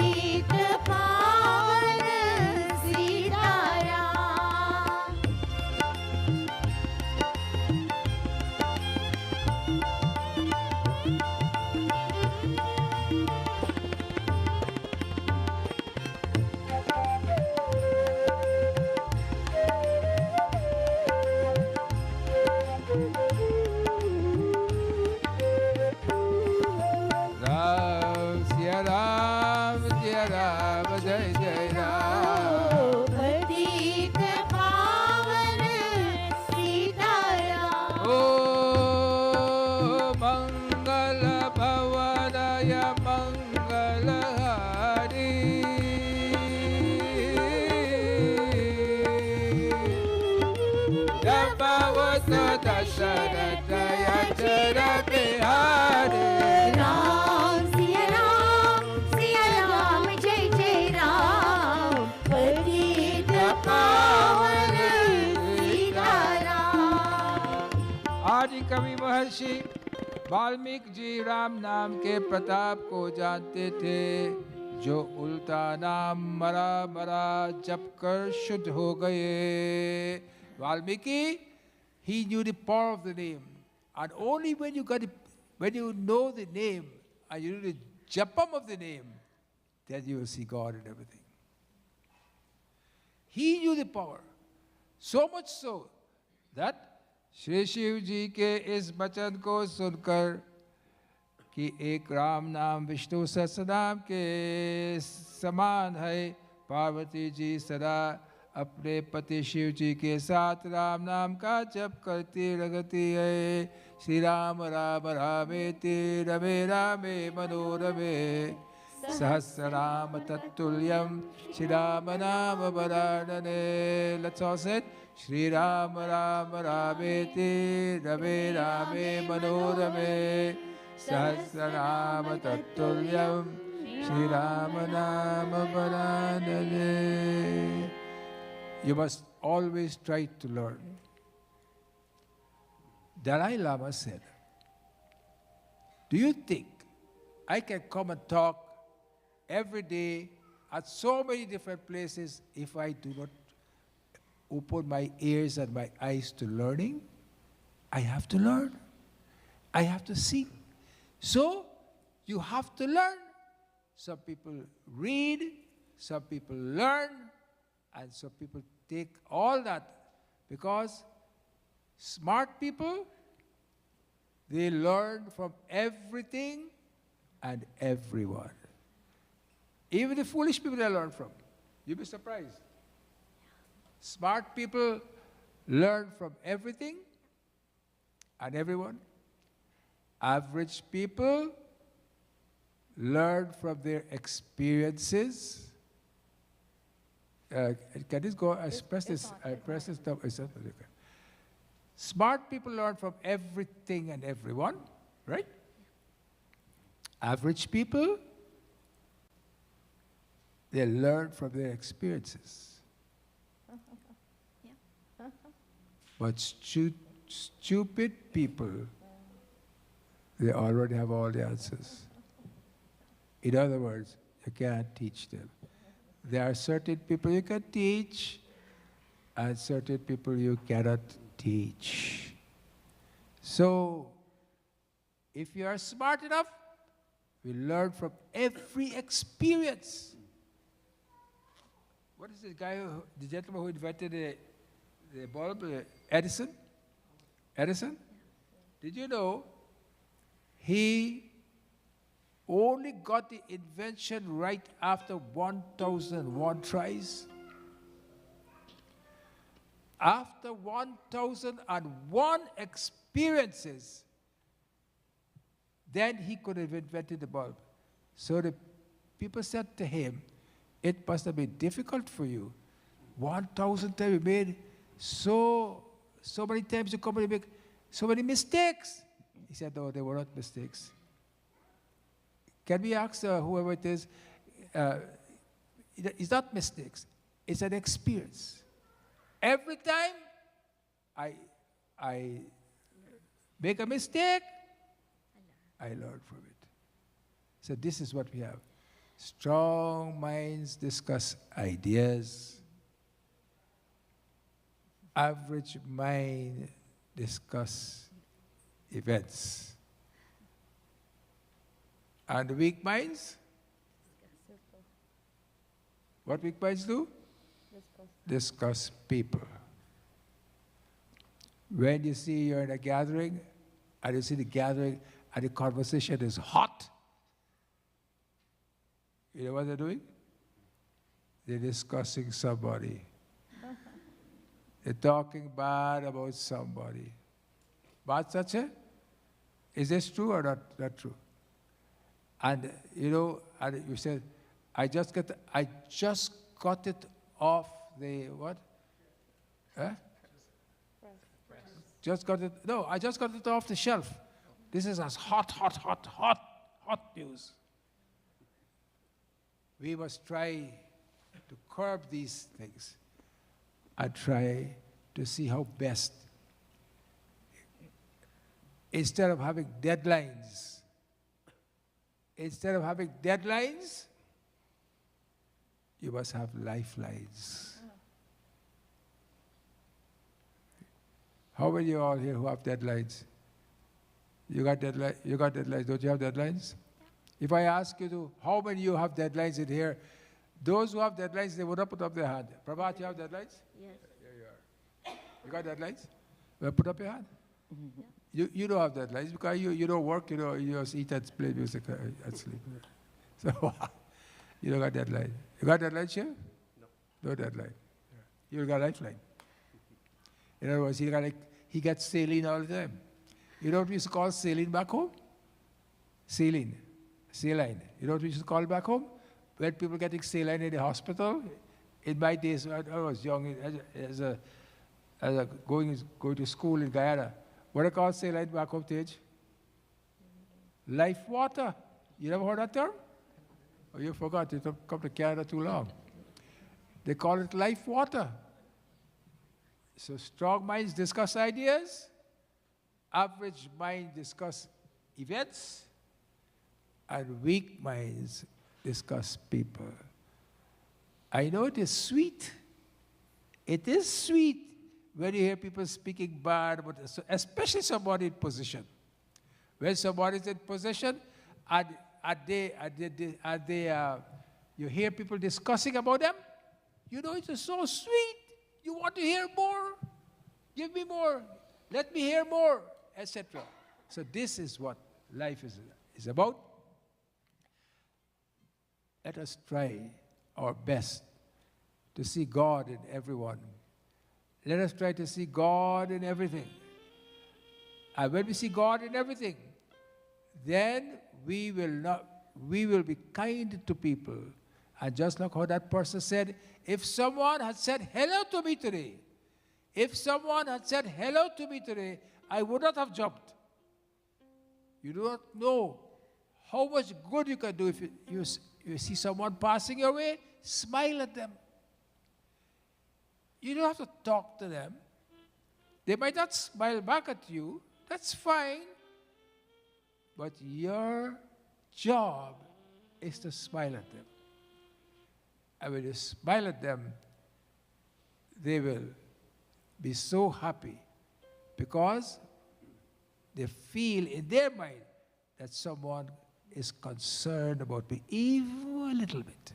Jabavasa Dasharatha Yajara Bihare. Ram, Siya Ram, Jai Jai Ram, Patita Pavan Sita Ram. आदि कवि महर्षि वाल्मीकि जी राम नाम के प्रताप को जानते थे, जो उल्टा नाम मरा मरा जप कर शुद्ध हो गए. Valmiki, he knew the power of the name, and only when you know the name and you know the japam of the name, then you will see God in everything. He knew the power, so much so that Shri Shiv जी के इस वचन को सुनकर कि एक राम नाम विष्णु सहस्रनाम के समान है, पार्वती जी सदा अपने पति शिव जी के साथ राम नाम का जप करती रहती है. श्री राम राम रामेति रमे रामे मनोरमे सहस्रनाम तत्तुल्यम श्री राम नाम वरानने. Let's all say it. Shri Ram Ram Rameti Rame Rame Manorame Sahasranama Tattvalyam Shri Ram Nama Varanale. You must always try to learn. Dalai Lama said, do you think I can come and talk every day at so many different places if I do not open my ears and my eyes to learning? I have to learn. I have to see. So, you have to learn. Some people read, some people learn, and some people take all that. Because smart people, they learn from everything and everyone. Even the foolish people they learn from. You'll be surprised. Smart people learn from everything and everyone. Average people learn from their experiences. Can this go? I press this. I press this. Smart people learn from everything and everyone, right? Average people, they learn from their experiences. But stupid people, they already have all the answers. In other words, you can't teach them. There are certain people you can teach, and certain people you cannot teach. So, if you are smart enough, we learn from every experience. What is this guy, the gentleman who invented the bulb, Edison? Edison? Did you know he only got the invention right after 1,001 tries? After 1,001 experiences, then he could have invented the bulb. So the people said to him, it must have been difficult for you. 1,000 times you made so many times you come and make so many mistakes. He said, no, they were not mistakes. Can we ask whoever it is, it's not mistakes, it's an experience. Every time I make a mistake, I learn from it. So this is what we have. Strong minds discuss ideas. Average mind discuss events. And weak minds? What weak minds do? Discuss people. When you see you're in a gathering, and you see the gathering and the conversation is hot, you know what they're doing? They're discussing somebody. They're talking bad about somebody. But such a, is this true or not true? And you know, and you said, I just got it off the what? Huh? just got it. No, I just got it off the shelf. This is as hot news. We must try to curb these things and try to see how best, instead of having deadlines, you must have lifelines. How many of you all here who have deadlines? You got deadlines, don't you have deadlines? If I ask you to, how many of you have deadlines in here? Those who have deadlines, they would not put up their hand. Prabhat, you have deadlines? Yes. Here you are. You got deadlines? Well, put up your hand. You don't have deadlines because you don't work, you just eat and play music and sleep. So you don't got deadline. You got deadlines here? No. No deadline. You got lifeline. In other words, he gets saline all the time. You know what we used to call saline back home? Saline. Saline. You know what we used to call back home? When people getting saline in the hospital. In my days, when I was young, going to school in Guyana, what I call saline back home, Tej? Life water. You never heard that term? Oh, you forgot. You don't come to Canada too long. They call it life water. So strong minds discuss ideas. Average minds discuss events. And weak minds discuss people. I know it is sweet. It is sweet when you hear people speaking bad about, especially somebody in position. When somebody is in position, you hear people discussing about them, you know it is so sweet. You want to hear more? Give me more. Let me hear more, etc. So this is what life is about. Let us try our best to see God in everyone. Let us try to see God in everything. And when we see God in everything, then we will be kind to people. And just like how that person said, if someone had said hello to me today, I would not have jumped. You do not know how much good you can do if you see someone passing your way, smile at them. You don't have to talk to them. They might not smile back at you. That's fine. But your job is to smile at them. And when you smile at them, they will be so happy because they feel in their mind that someone is concerned about me, even a little bit.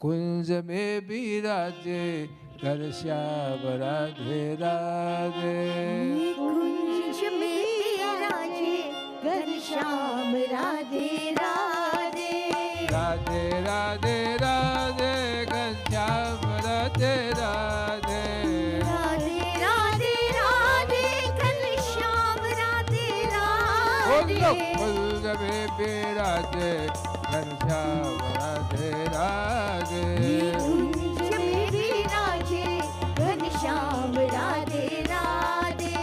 Kunja me biraje, Ghanshyam Radhe Radhe. कुंज में विराजे Ghanshyam Radhe Radhe Radhe Radhe Radhe, Ghanshyam Radhe Radhe. Radhe Radhe Radhe Ghanshyam Radhe Radhe Kunja me biraje, Ghanshyam Radhe Radhe. कुंज में विराजे Ghanshyam Radhe Radhe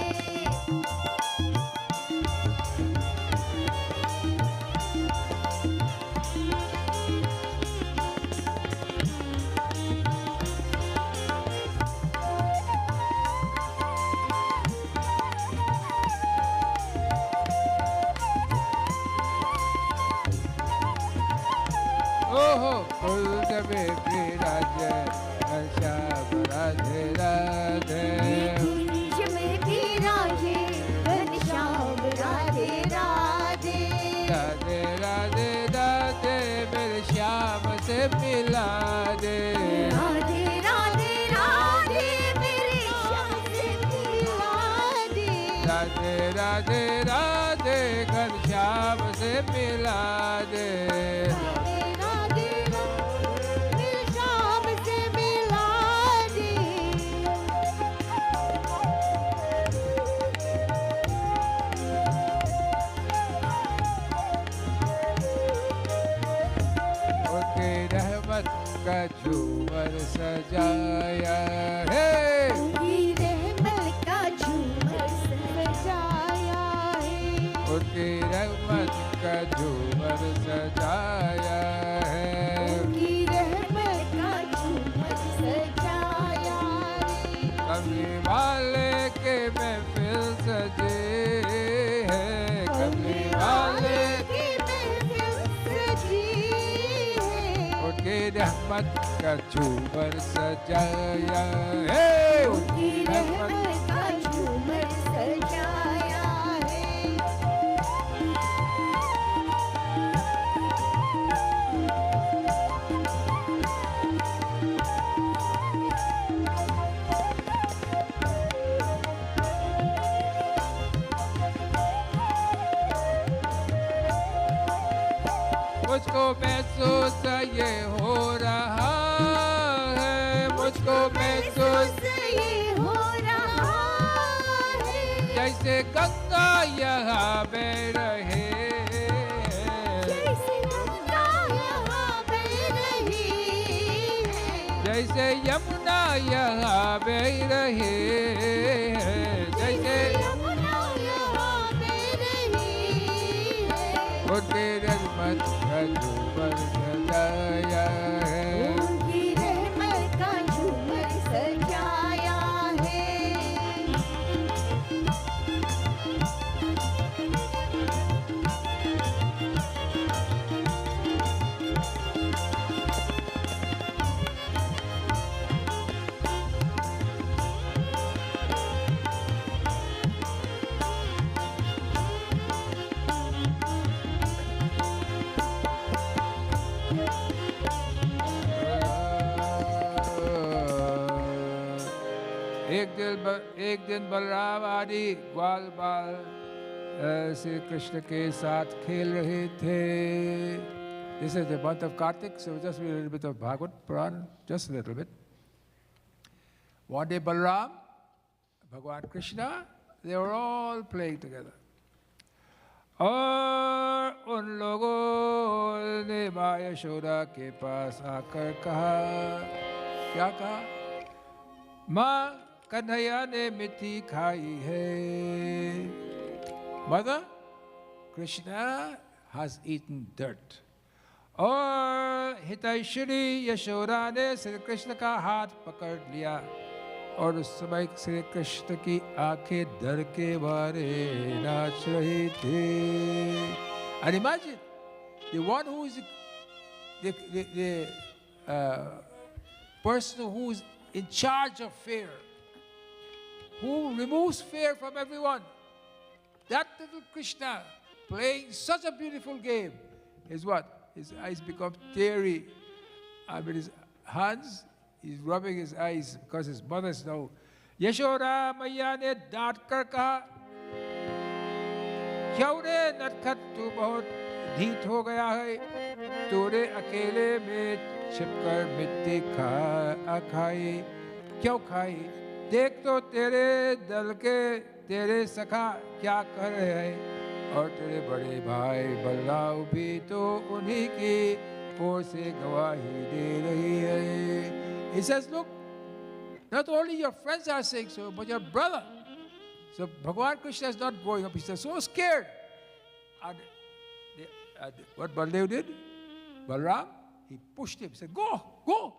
Oh, Kunja me biraje, Ghanshyam Radhe Radhe. कुंज में विराजे घनश्याम राधे राधे राधे राधे राधे, मेरे श्याम से मिला दे। राधे राधे राधे मेरे श्याम से मिला दे राधे राधे राधे, घनश्याम से मिला दे। राधे राधे राधे मेरे श्याम से मिला दे उनकी रहमत का झूमर सजाया है। उनकी रहमत का झूमर झूमर सजाया है। उनकी रहमत का झूमर सजाया रे। कमली वाले के महफिल सजे है, कमली वाले की महफिल सजी है। उनकी रहमत का झूमर सजाया है। उनकी रहमत का झूमर सजाया है। मुझको महसूस ये हो रहा है, मुझको महसूस ये हो रहा है। जैसे गंगा यहाँ बह रहे, जैसे गंगा यहाँ बह रही है। जैसे यमुना यहाँ बह रहे, जैसे यमुना यहाँ बह रही है। उनके रहमत का झूमर सजाया है। उनकी रहमत का झूमर सजाया है। एक दिन बलराम आदि ग्वाल बाल श्री कृष्ण के साथ खेल रहे थे। This is the month of Kartik, so just read a little bit of Bhagavad Puran, just a little bit. One day Balaram, Bhagwan Krishna, they were all playing together. और उन लोगों ने माँ यशोदा के पास आकर कहा, क्या कहा? माँ कन्हैया ने मिट्टी खाई है। Mother, Krishna has eaten dirt. और हितैषणी यशोदा ने श्री कृष्ण का हाथ पकड़ लिया और उस समय श्री कृष्ण की आंखें डर के मारे नाच रही थी। And imagine the one who is the person who is in charge of fear, who removes fear from everyone. That little Krishna playing such a beautiful game is what? His eyes become teary. I mean, his hands, he's rubbing his eyes because his mother's now. Yashoda मैया ने डांट कर कहा, क्यों रे नटखट तू बहुत ढीठ हो गया है, तूने अकेले में छिपकर मिट्टी खाई, क्यों खाई? देख तो तेरे दल के तेरे सखा क्या कर रहे हैं, और तेरे बड़े भाई बलराम भी तो उन्हीं की ओर से गवाही दे रही है। He says, look, not only your friends are saying so, but your brother. So Bhagavan Krishna is not going up. He's so scared. And what Baladev did, Balaram, he pushed him. He said, go, go.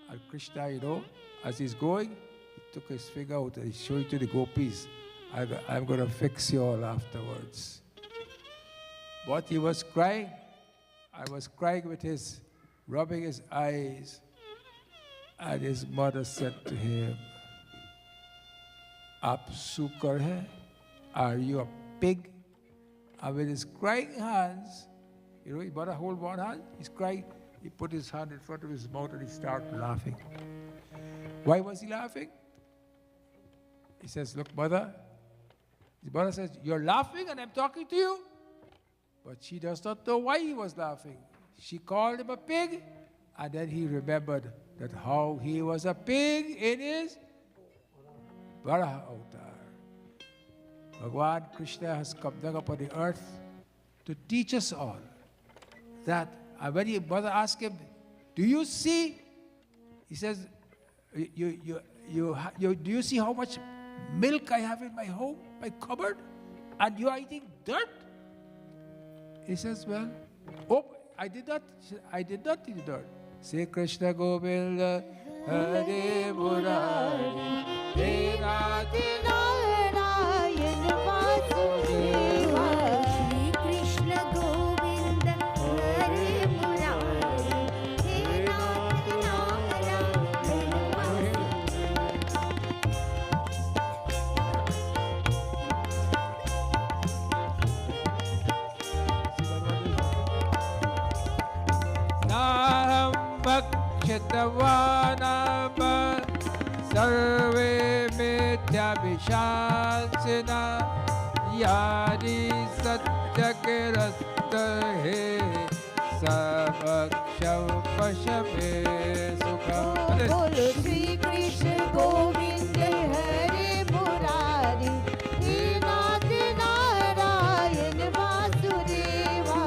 And Krishna, you know, as he's going, he took his finger out and he's showing to the gopis, I'm going to fix you all afterwards. But he was crying. I was crying with his, rubbing his eyes. And his mother said to him, Aap sukar hai? Are you a pig? And with his crying hands, you know, he brought a hold one hand, he's crying, he put his hand in front of his mouth and he started laughing. Why was he laughing? He says, look, mother. His mother says, you're laughing and I'm talking to you? But she does not know why he was laughing. She called him a pig, and then he remembered that how he was a pig in his Varaha avatar. Bhagwan Krishna has come down upon the earth to teach us all that. And when his mother asked him, do you see? He says, do you see how much milk I have in my home, my cupboard? And you are eating dirt? He says, well, oh, I did not do that. Say Krishna Govinda, Hare Murari, He Radhe Narayan Vasudeva, Shri Krishna Govinda, Hare Murari, He Radhe Narayan Naham Bhakshitavanam Sarve Mithya Vishansina Yadi Satyakirasta He Sabaksham Pashame Sukham. Bolo Shri Krishna Govinda Hare Murari, He Radhe Narayan Vasudeva,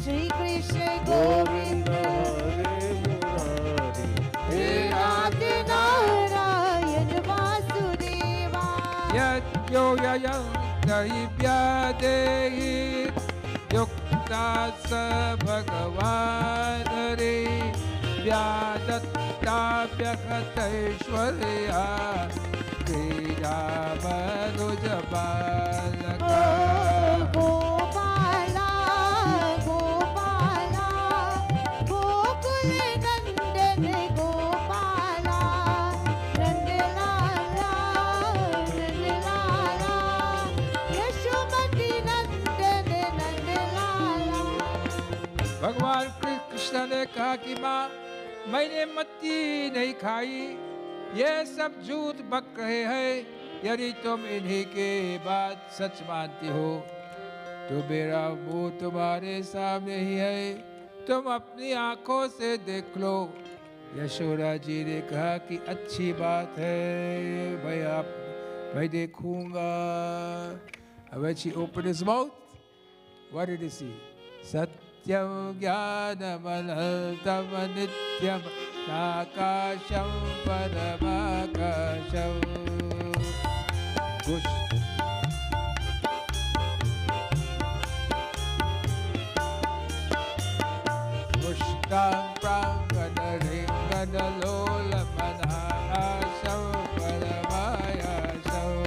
Shri Krishna Govinda Hare Murari, He Radhe Narayan Vasudeva. Yadyo Yayam Daivyadei Yukta Sa Bhagavan Hare Vyadatta Vyakataishwarya Kriya Manujabalaka. Gopala, Gopala, Gokul Nandan Gopala, Nandalala, Nandalala, Yashomati Nandan Nandalala. भगवान कृष्ण ने कहा कि माँ मैंने मट्टी नहीं खाई, ये सब झूठ बक रहे हैं। यदि तुम इन्हीं के बात सच मानती हो तो मेरा मुंह तुम्हारे सामने ही है, तुम अपनी आंखों से देख लो। यशोदा जी ने कहा कि अच्छी बात है, मैं देखूंगा। When she opened his mouth, what did he see? Satyam Jnanam Anantam Nityam Akasham Paramakasham. Kush. Kushtam Pranganadaringandalola Manahasam Paramayasam.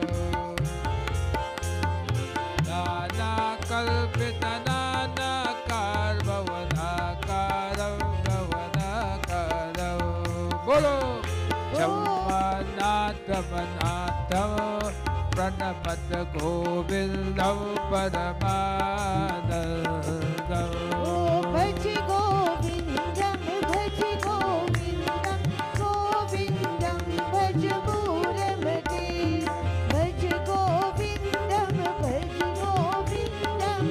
Nana Kalpita Nana Karvavanakaram Vavanakaram. Bolo! Chammanathamanatham Pranamata Govindam Paramanandam. Bhaj Govindam, Bhaj Govindam, Govindam Bhaj Muramati. Bhaj Govindam, Bhaj Govindam,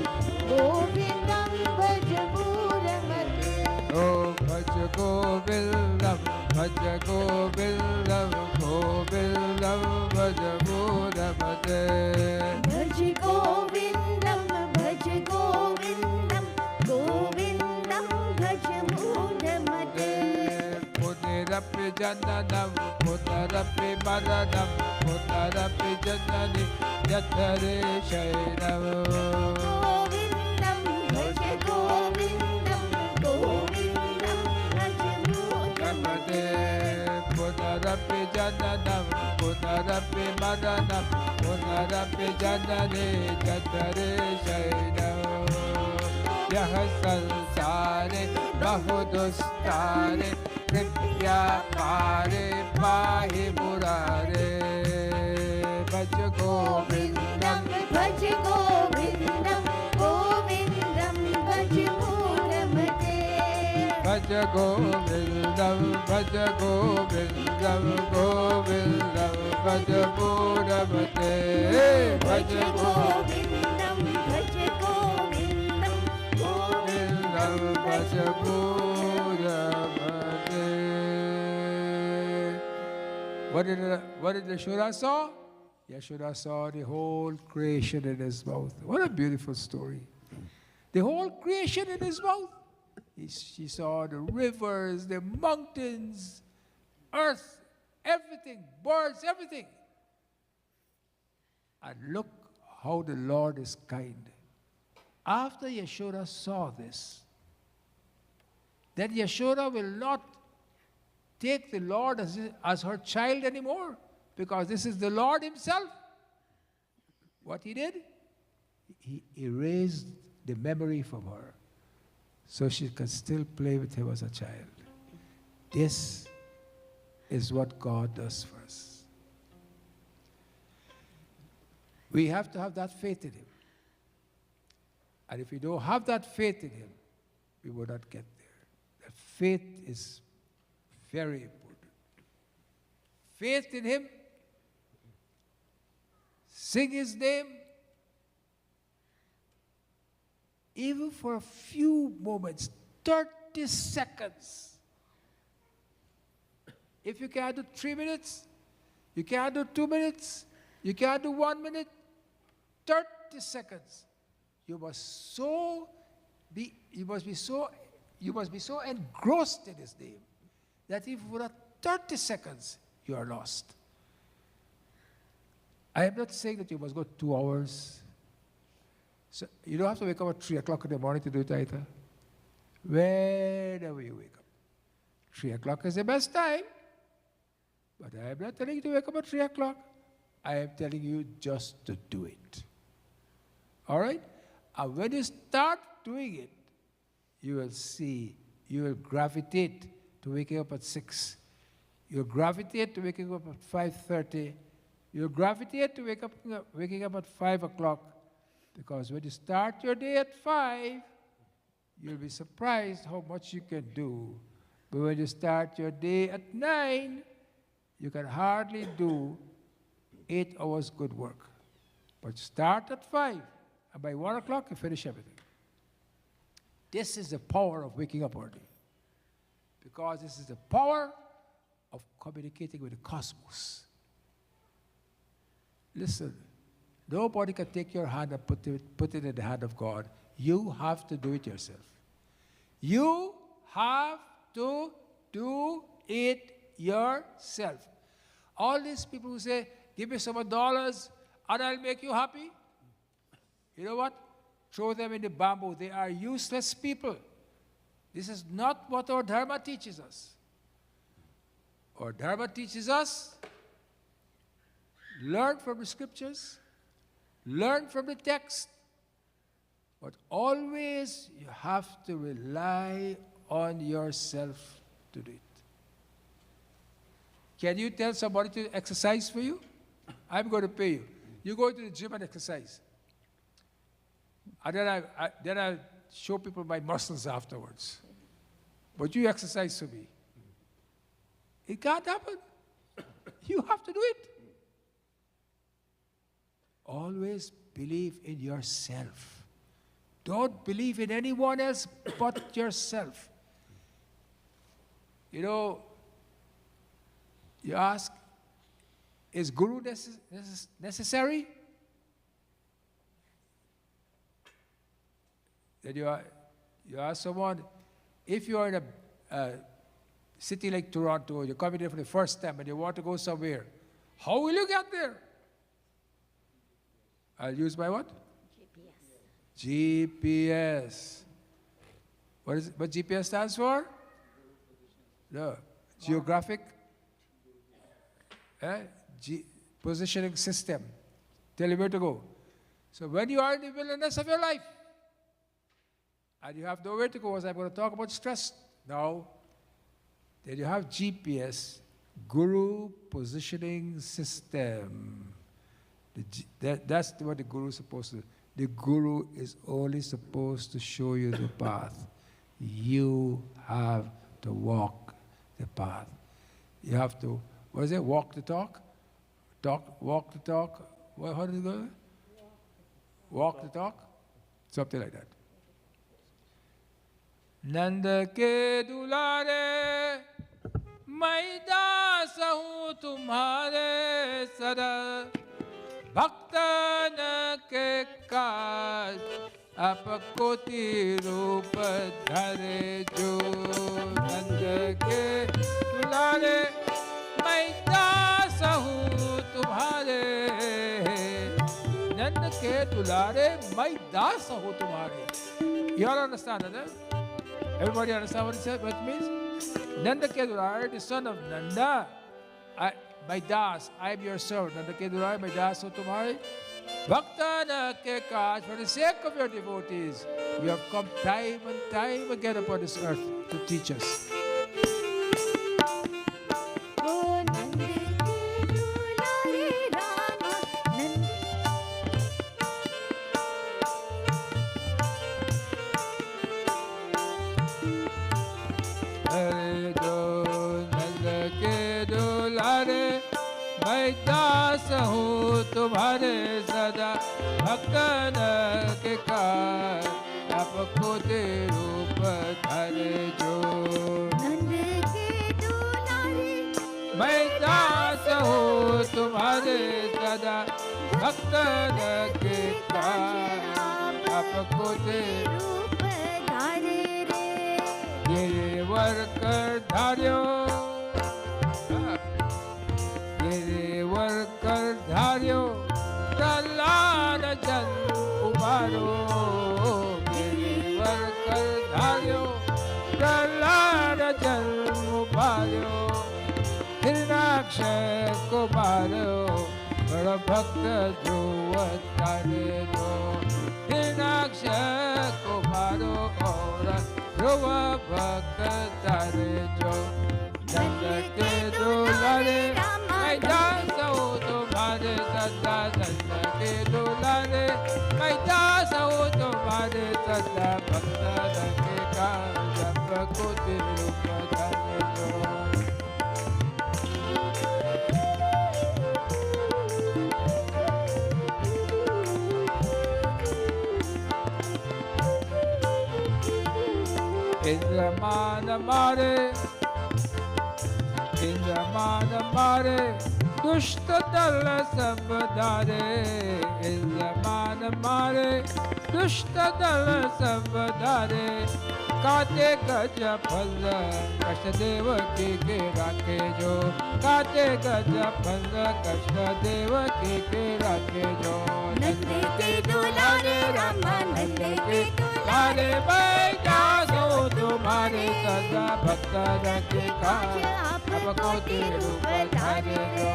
Govindam Bhaj Muramati. Oh, Bhaj Govindam, Bhaj Govindam, Govindam Bhaj Muramate. Bhaj Govindam, Bhaj Govindam, Govindam Bhaj Muramati. Punirapi Jananam, Punarapi Maranam, Punarapi Janani, Yatare Shainam. Govindam, Bhaj Govindam, Govindam Bhaj Muramati. Punarapi Jananam, Punarapi Maranam, Punarapi Janani, Yatare Shainam. Yah sansare bahudustare कृपया पारे पाहि मुरारे. भज गोविंदम, Bhaj Govindam, Govindam Bhaj Muramati. भज गोविंदम, भज गोविंदम, गोविंदम भज मुरमते. भज Govindam, Bhaj Govindam, गोविंदम भज मुरमते. What did Yashoda saw? Yashoda saw the whole creation in his mouth. What a beautiful story. The whole creation in his mouth. She saw the rivers, the mountains, earth, everything, birds, everything. And look how the Lord is kind. After Yashoda saw this, then Yashoda will not take the Lord as her child anymore, because this is the Lord himself. What he did? He erased the memory from her so she can still play with him as a child. This is what God does for us. We have to have that faith in him. And if we don't have that faith in him, we will not get there. That faith is very important. Faith in him, sing his name, even for a few moments, 30 seconds. If you can't do 3 minutes, you can't do 2 minutes, you can't do 1 minute, 30 seconds. You must be so engrossed in his name that if for 30 seconds you are lost. I am not saying that you must go 2 hours. So you don't have to wake up at 3 o'clock in the morning to do it either. Whenever you wake up. 3 o'clock is the best time. But I am not telling you to wake up at 3 o'clock. I am telling you just to do it. All right? And when you start doing it, you will see, you will gravitate to waking up at 6. You'll gravitate to waking up at 5:30. You'll gravitate to waking up at 5 o'clock. Because when you start your day at 5, you'll be surprised how much you can do. But when you start your day at 9, you can hardly do 8 hours good work. But start at 5, and by 1 o'clock, you finish everything. This is the power of waking up early. Because this is the power of communicating with the cosmos. Listen, nobody can take your hand and put it in the hand of God. You have to do it yourself. You have to do it yourself. All these people who say, give me some dollars and I'll make you happy. You know what? Throw them in the bamboo. They are useless people. This is not what our Dharma teaches us. Our Dharma teaches us, learn from the scriptures, learn from the text, but always you have to rely on yourself to do it. Can you tell somebody to exercise for you? I'm going to pay you. You go to the gym and exercise. And then I'll show people my muscles afterwards. But you exercise for me. It can't happen. You have to do it. Always believe in yourself. Don't believe in anyone else but yourself. You know, you ask, is Guru necessary? Then you ask someone, if you are in a city like Toronto, you're coming there for the first time and you want to go somewhere, how will you get there? I'll use my what? GPS. What GPS stands for? No. Geographic positioning system. Tell you where to go. So when you are in the wilderness of your life, and you have nowhere to go, as I'm going to talk about stress now, then you have GPS, Guru Positioning System. That's what the Guru is supposed to do. The Guru is only supposed to show you the path. You have to walk the path. You have to, what is it, walk the talk? Walk the talk. How does it go? Walk the talk? Something like that. नंद के दुलारे मैं दास हूँ तुम्हारे सदा भक्तन के काज अपकोटि रूप धरे जो नंद के दुलारे मैं दास हूँ तुम्हारे नंद के दुलारे मैं दास हूँ तुम्हारे. You all understand that? Everybody understand what it means? Nanda ke dulare, the son of Nanda, my das, I am your servant. Nanda ke dulare, my das ho tumhare. Bhaktana ke kaj, for the sake of your devotees, you have come time and time again upon this earth to teach us. ओ नंद के दुलारे रामा नंद Hare do Nanda ke dulare, मैं दास हूँ तुम्हारे सदा. भक्तन के काज आपको दे रूप धरे जो. नंद के दुलारे मैं दास हूँ तुम्हारे सदा. भक्तन के काज आपको दे. रूप धारे रे गिरिवर कर धार्यो, गिरिवर कर धार्यो, प्रहलाद जन उबारो. गिरिवर कर धार्यो, प्रहलाद जन उबारो. हिरणाक्ष को मारो, बड़ भक्त जो तारे दो. हिरणाक्ष को मारो और ध्रुव भक्त तारे जो. नंद के दुलारे मैं दास हूँ तुम्हारे सदा. नंद के दुलारे मैं दास हूँ तुम्हारे सदा. भक्त के काज आपको दे रूप धरे जो. इंद्रमान मारे, इंद्रमान मारे, दुष्ट दल सब धारे. इंद्रमान मारे, दुष्ट दल सब धारे. काटे गज फल कृष्ण देव के राखे जो. काटे गज फल कृष्ण देव के राखे जो. नंद के दुलारे रामा नंद के तुम्हारे मैं दास हूँ तुम्हारे सदा. भक्त के काज आपको दे रूप धारे जो.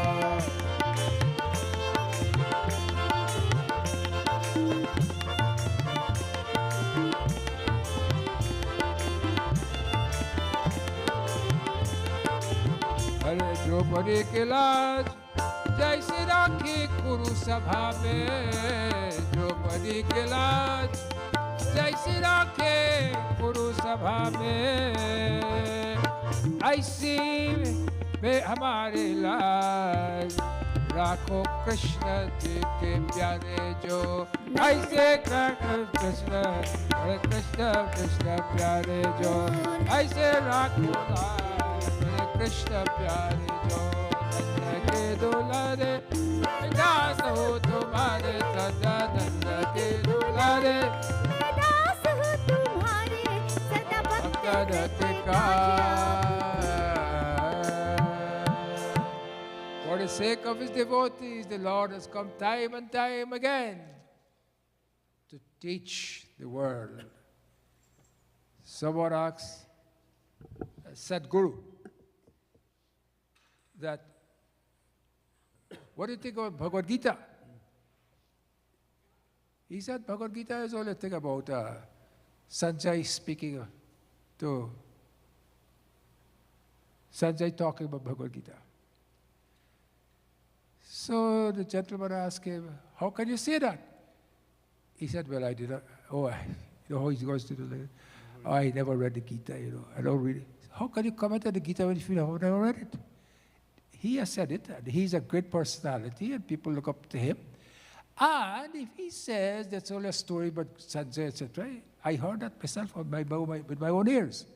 अरे द्रौपदी के लाज जैसे राखी कुरु सभा में. द्रौपदी के लाज जैसे राखे कुरु सभा में. ऐसी में हमारे लाज राखो कृष्ण जी के प्यारे जो. ऐसे कृष्ण हरे कृष्ण कृष्ण प्यारे जो. ऐसे राखो लाज हरे कृष्ण प्यारे जो. नंद के दुलारे दास हो तुम्हारे सदा. नंद के दुलारे दास हो तुम्हारे सदा. भक्त के काज. For the sake of his devotees, the Lord has come time and time again to teach the world. Someone asks Sadhguru that, what do you think of Bhagavad Gita? He said Bhagavad Gita is only a thing about Sanjay speaking to Sanjay talking about Bhagavad Gita. So the gentleman asked him, how can you say that? He said, well, I did not, you know how he goes to do that? Oh, I never read the Gita, I don't read it. How can you comment on the Gita when you have never read it? He has said it, and he's a great personality, and people look up to him. And if he says that's only a story about Sanjay, etc., I heard that myself with my own ears.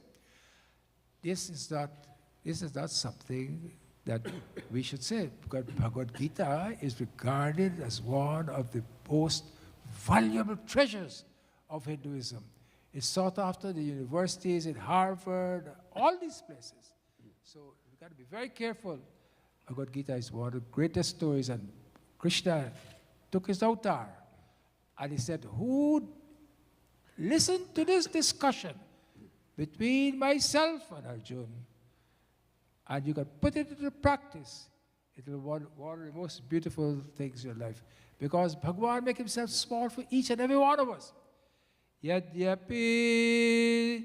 This is not something that we should say, because Bhagavad Gita is regarded as one of the most valuable treasures of Hinduism. It's sought after the universities in Harvard, all these places. So we've got to be very careful. Bhagavad Gita is one of the greatest stories, and Krishna took his avatar And he said, who listened to this discussion between myself and Arjun, and you can put it into practice, it will be one of the most beautiful things in your life. Because Bhagavan make himself small for each and every one of us. Yadyapi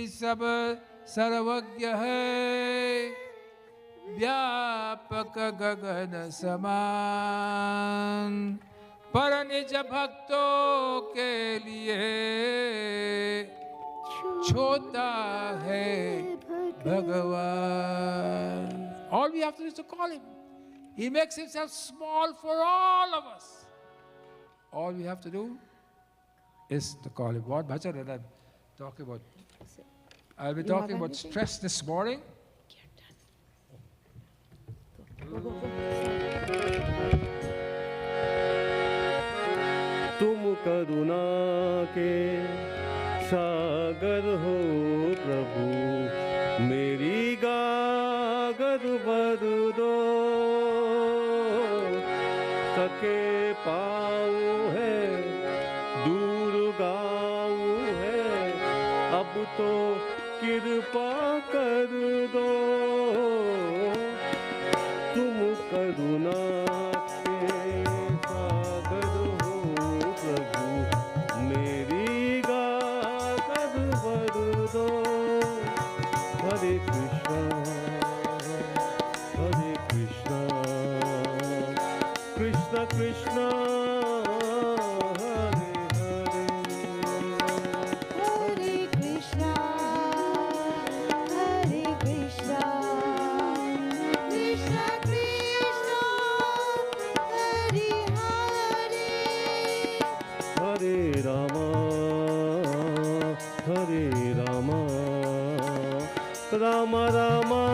sab sarvagya hai, vyapaka gagan saman, पर निज भक्तों के लिए छोटा है भगवान. All we have to do is to call him. He makes himself small for all of us. All we have to do is to call him. What bhajan and I'm talking about? I'll be talking about stress this morning. तुम करुणा के सागर हो प्रभु, मेरी गागर भर दो. सके पाऊँ है दूर गाऊँ है, अब तो कृपा कर दो. तुम करुणा Krishna, Hare Krishna, Hare Krishna, Krishna Krishna, Hare Hare, Hare Rama, Hare Rama, Rama Rama.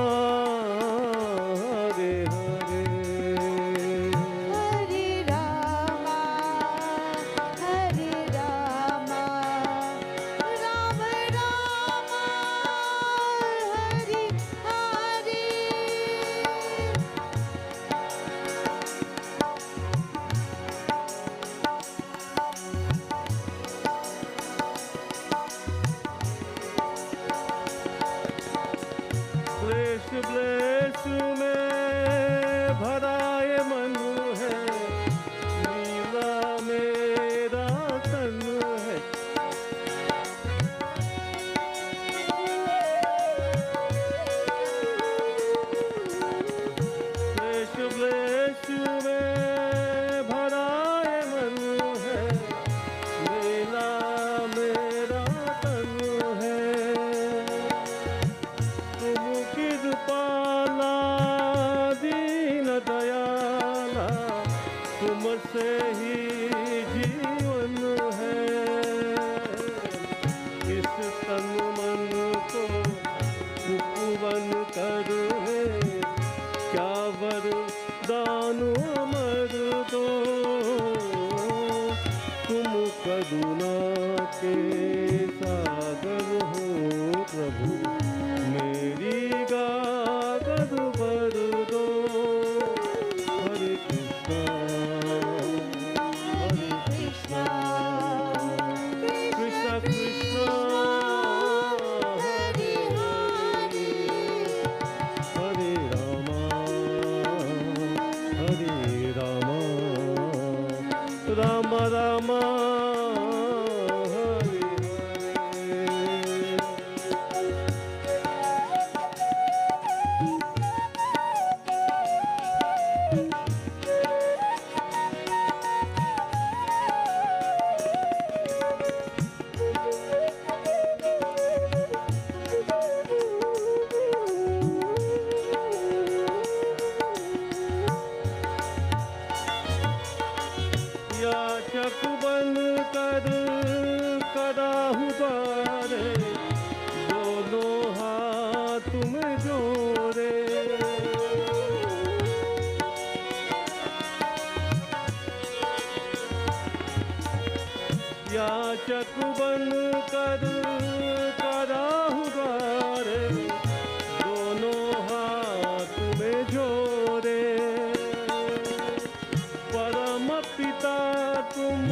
तुम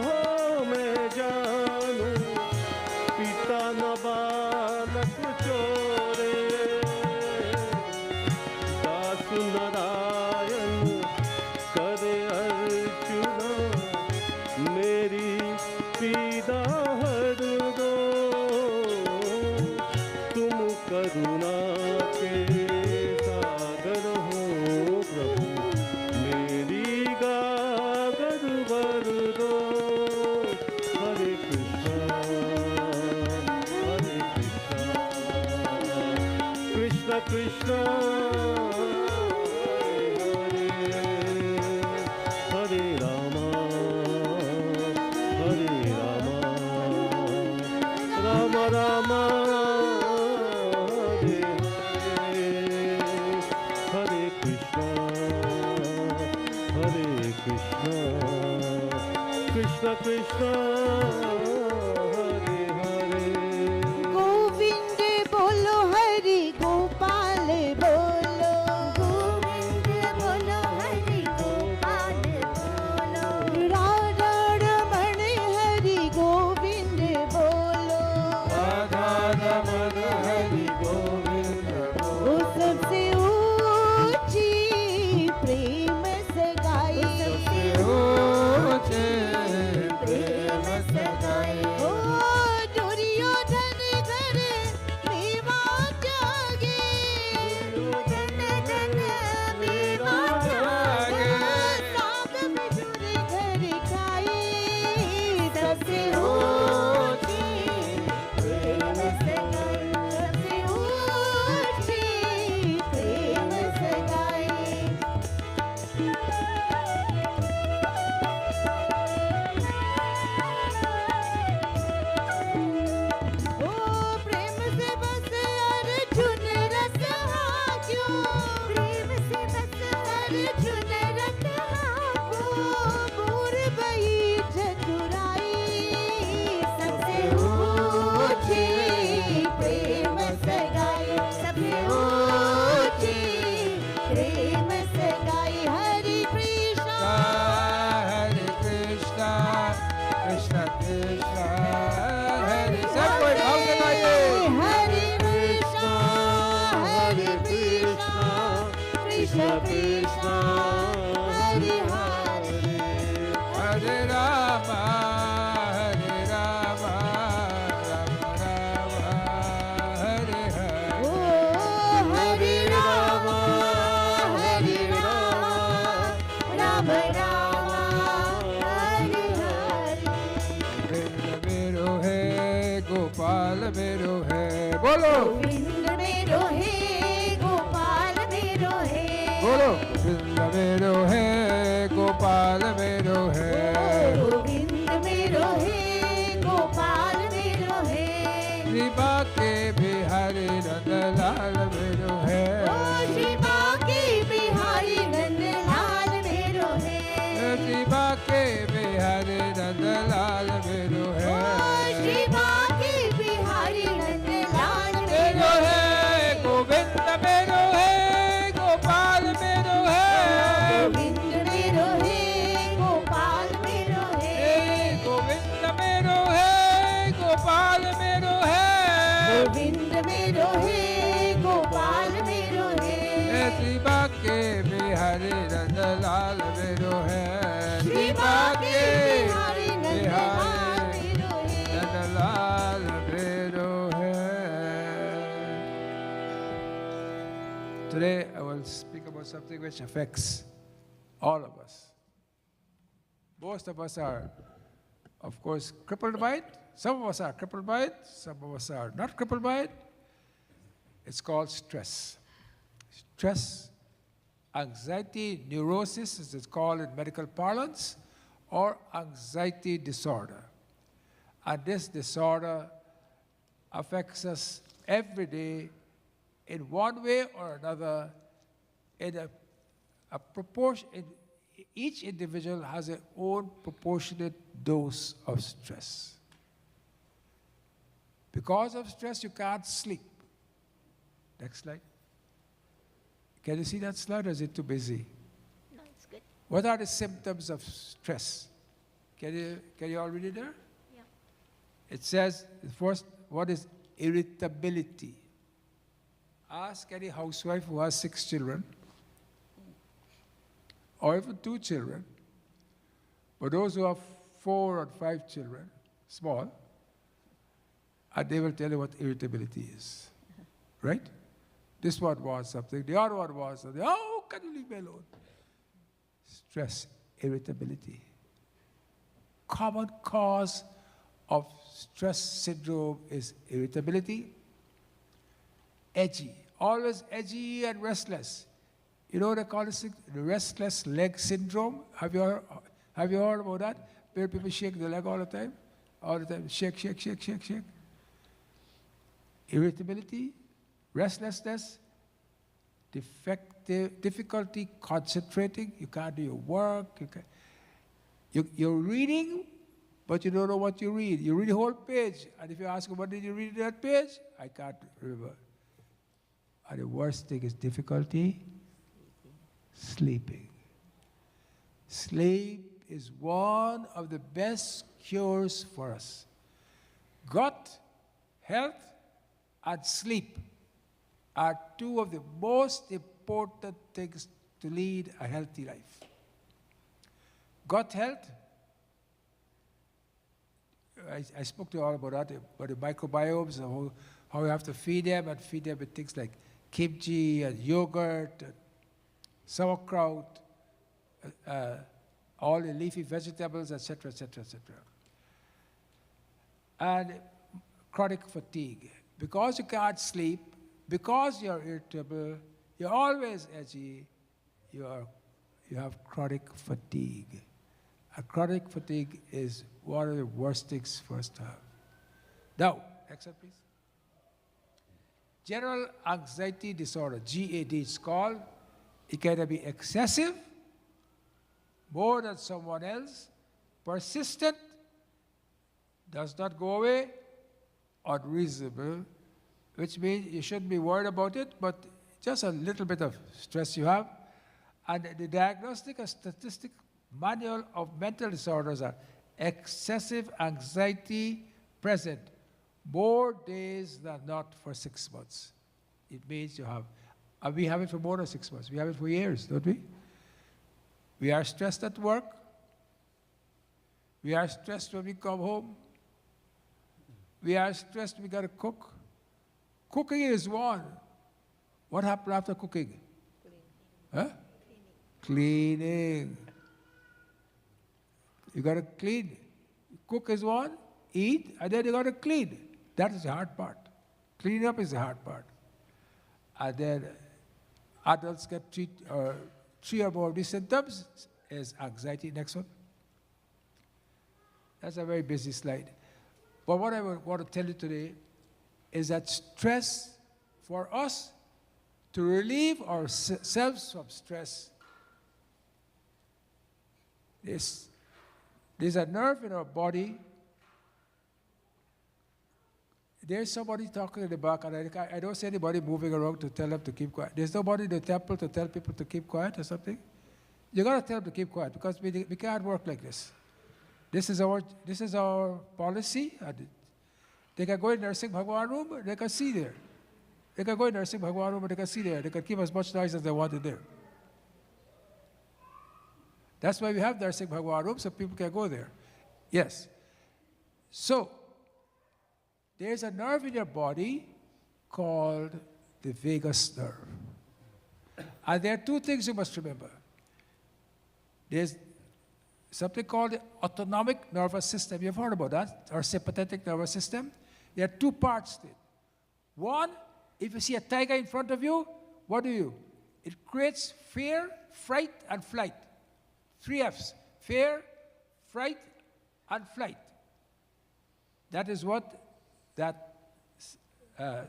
हो मैं जानू, पिता न बालक चोरे, दास नारायण करे अर्चना, मेरी पीड़ा हर दो, तुम करुणा के सागर हो प्रभु, मेरी गागर भर दो। हरे कृष्णा कृष्ण कृष्ण हरे हरे रामा राम राम हरे हरे कृष्ण कृष्ण कृष्ण हरे हरे। गोविंद बोलो हरि गोपाल बोलो, गोविंद बोलो हरि गोपाल बोलो, राधा रमण हरि गोविंद बोलो, राधा रमण हरि गोविंद वो सबसे ऊंची प्रेम सगाई, सबसे ऊंचे प्रेम सगाई। ओ दुर्योधन घर मेवा जागे, दुर्योधन मेवा जागे, साग मधुर घर खाए, सबसे ऊंची प्रेम सगाई, सबसे ऊंची प्रेम सगाई। ओ प्रेम से बस अर्जुन रस क्यों, प्रेम से बस अर्जुन रस को, दूर बही चतुराई, सबसे ऊंची प्रेम सगाई, सबसे ऊंची प्रेम सगाई। हरि कृष्णा हरे कृष्णा कृष्ण कृष्ण हरे, सब कोई भाव से गाइए। हरे कृष्णा कृष्ण कृष्ण हरे हरे, हरे राम राम राम हरे हरे। ओ हरे राम राम राम हरे हरे। वृंद मेरो है गोपाल मेरो है, बोलो गोविंद मेरो है गोपाल मेरो है, बोलो। वृंद मेरो है गोपाल मेरो है, गोविंद मेरो है गोपाल मेरो है, कृपा के बिहारी नंदलाल मेरो है, ओ श्री बांके बिहारी नंदलाल मेरो है, कृपा के बिहारी नंदलाल मेरो ओ है, श्री बांके बिहारी नंदलाल मेरो मेरो है, है गोविंद मेरो है गोपाल मेरो है, गोविंद मेरो है गोपाल मेरो है, गोविंद मेरो है गोपाल मेरो है, गोविंद मेरो है गोपाल मेरो है, श्री बांके बिहारी नंदलाल मेरो है, श्री बांके बिहारी नंदलाल बिहारी मेरो है। नंदलाल मेरो है। Today I will speak about something which affects all of us. Most of us are, of course, crippled by it. Some of us are crippled by it. Some of us are not crippled by it. It's called stress. Stress, anxiety, neurosis, as it's called in medical parlance, or anxiety disorder. And this disorder affects us every day in one way or another, in a proportion. Each individual has their own proportionate dose of stress. Because of stress, you can't sleep. Next slide. Can you see that slide, or is it too busy? No, it's good. What are the symptoms of stress? Can you all read it there? Yeah. It says, first, what is irritability? Ask any housewife who has 6 children, or even 2 children, but those who have 4 or 5 children, small, and they will tell you what irritability is. Right? This one wants something, the other one wants something. Oh, can you leave me alone? Stress, irritability. Common cause of stress syndrome is irritability. Edgy, always edgy and restless. You know what they call this thing? The restless leg syndrome. Have you heard about that? Where people shake their leg all the time? All the time, shake, shake, shake, shake, shake. Irritability, restlessness, difficulty concentrating. You can't do your work. You're reading, but you don't know what you read. You read the whole page, and if you ask, what did you read in that page? I can't remember. And the worst thing is difficulty sleeping. Sleep is one of the best cures for us. Gut, health, and sleep are 2 of the most important things to lead a healthy life. Gut health, I spoke to you all about that, about the microbiomes, and how you have to feed them, and feed them with things like kimchi and yogurt, and sauerkraut, all the leafy vegetables, etc., etc., etc. And chronic fatigue. Because you can't sleep, because you're irritable, you're always edgy, you have chronic fatigue. And chronic fatigue is one of the worst things for us to have. Now, next one, please. General anxiety disorder, GAD it's called. It can be excessive, more than someone else, persistent, does not go away, unreasonable, which means you shouldn't be worried about it, but just a little bit of stress you have. And the Diagnostic and Statistic Manual of Mental Disorders are excessive anxiety present more days than not for 6 months. It means you have, and we have it for more than 6 months. We have it for years, don't we? We are stressed at work. We are stressed when we come home. We are stressed we got to cook. Cooking is one. What happened after cooking? Huh? Cleaning. You got to clean. Cook is one, eat, and then you got to clean. That is the hard part. Cleaning up is the hard part. And then adults get 3 or more of these symptoms is anxiety. Next one. That's a very busy slide. But what I want to tell you today is that stress, for us to relieve ourselves from stress, there's a nerve in our body. There's somebody talking in the back, and I don't see anybody moving around to tell them to keep quiet. There's nobody in the temple to tell people to keep quiet or something. You got to tell them to keep quiet, because we can't work like this. This is our policy. They can go in nursing Bhagwan room, they can see there. They can go in nursing Bhagwan room, they can see there. They can keep as much noise as they want in there. That's why we have nursing Bhagwan room, so people can go there. Yes. So, there's a nerve in your body called the vagus nerve. And there are 2 things you must remember. There's something called the autonomic nervous system. You've heard about that, or sympathetic nervous system. There are 2 parts to it. One, if you see a tiger in front of you, what do? It creates fear, fright, and flight. 3 F's: fear, fright, and flight. That is what that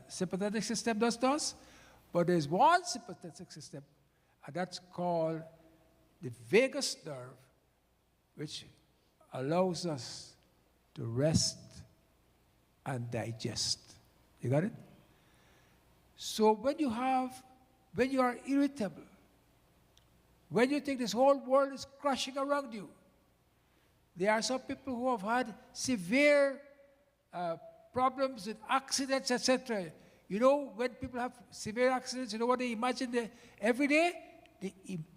sympathetic system does. But there's one sympathetic system, and that's called the vagus nerve, which allows us to rest and digest. You got it? So when you are irritable, when you think this whole world is crashing around you, There are some people who have had severe problems with accidents, etc. You know, when people have severe accidents, you know what they imagine every day?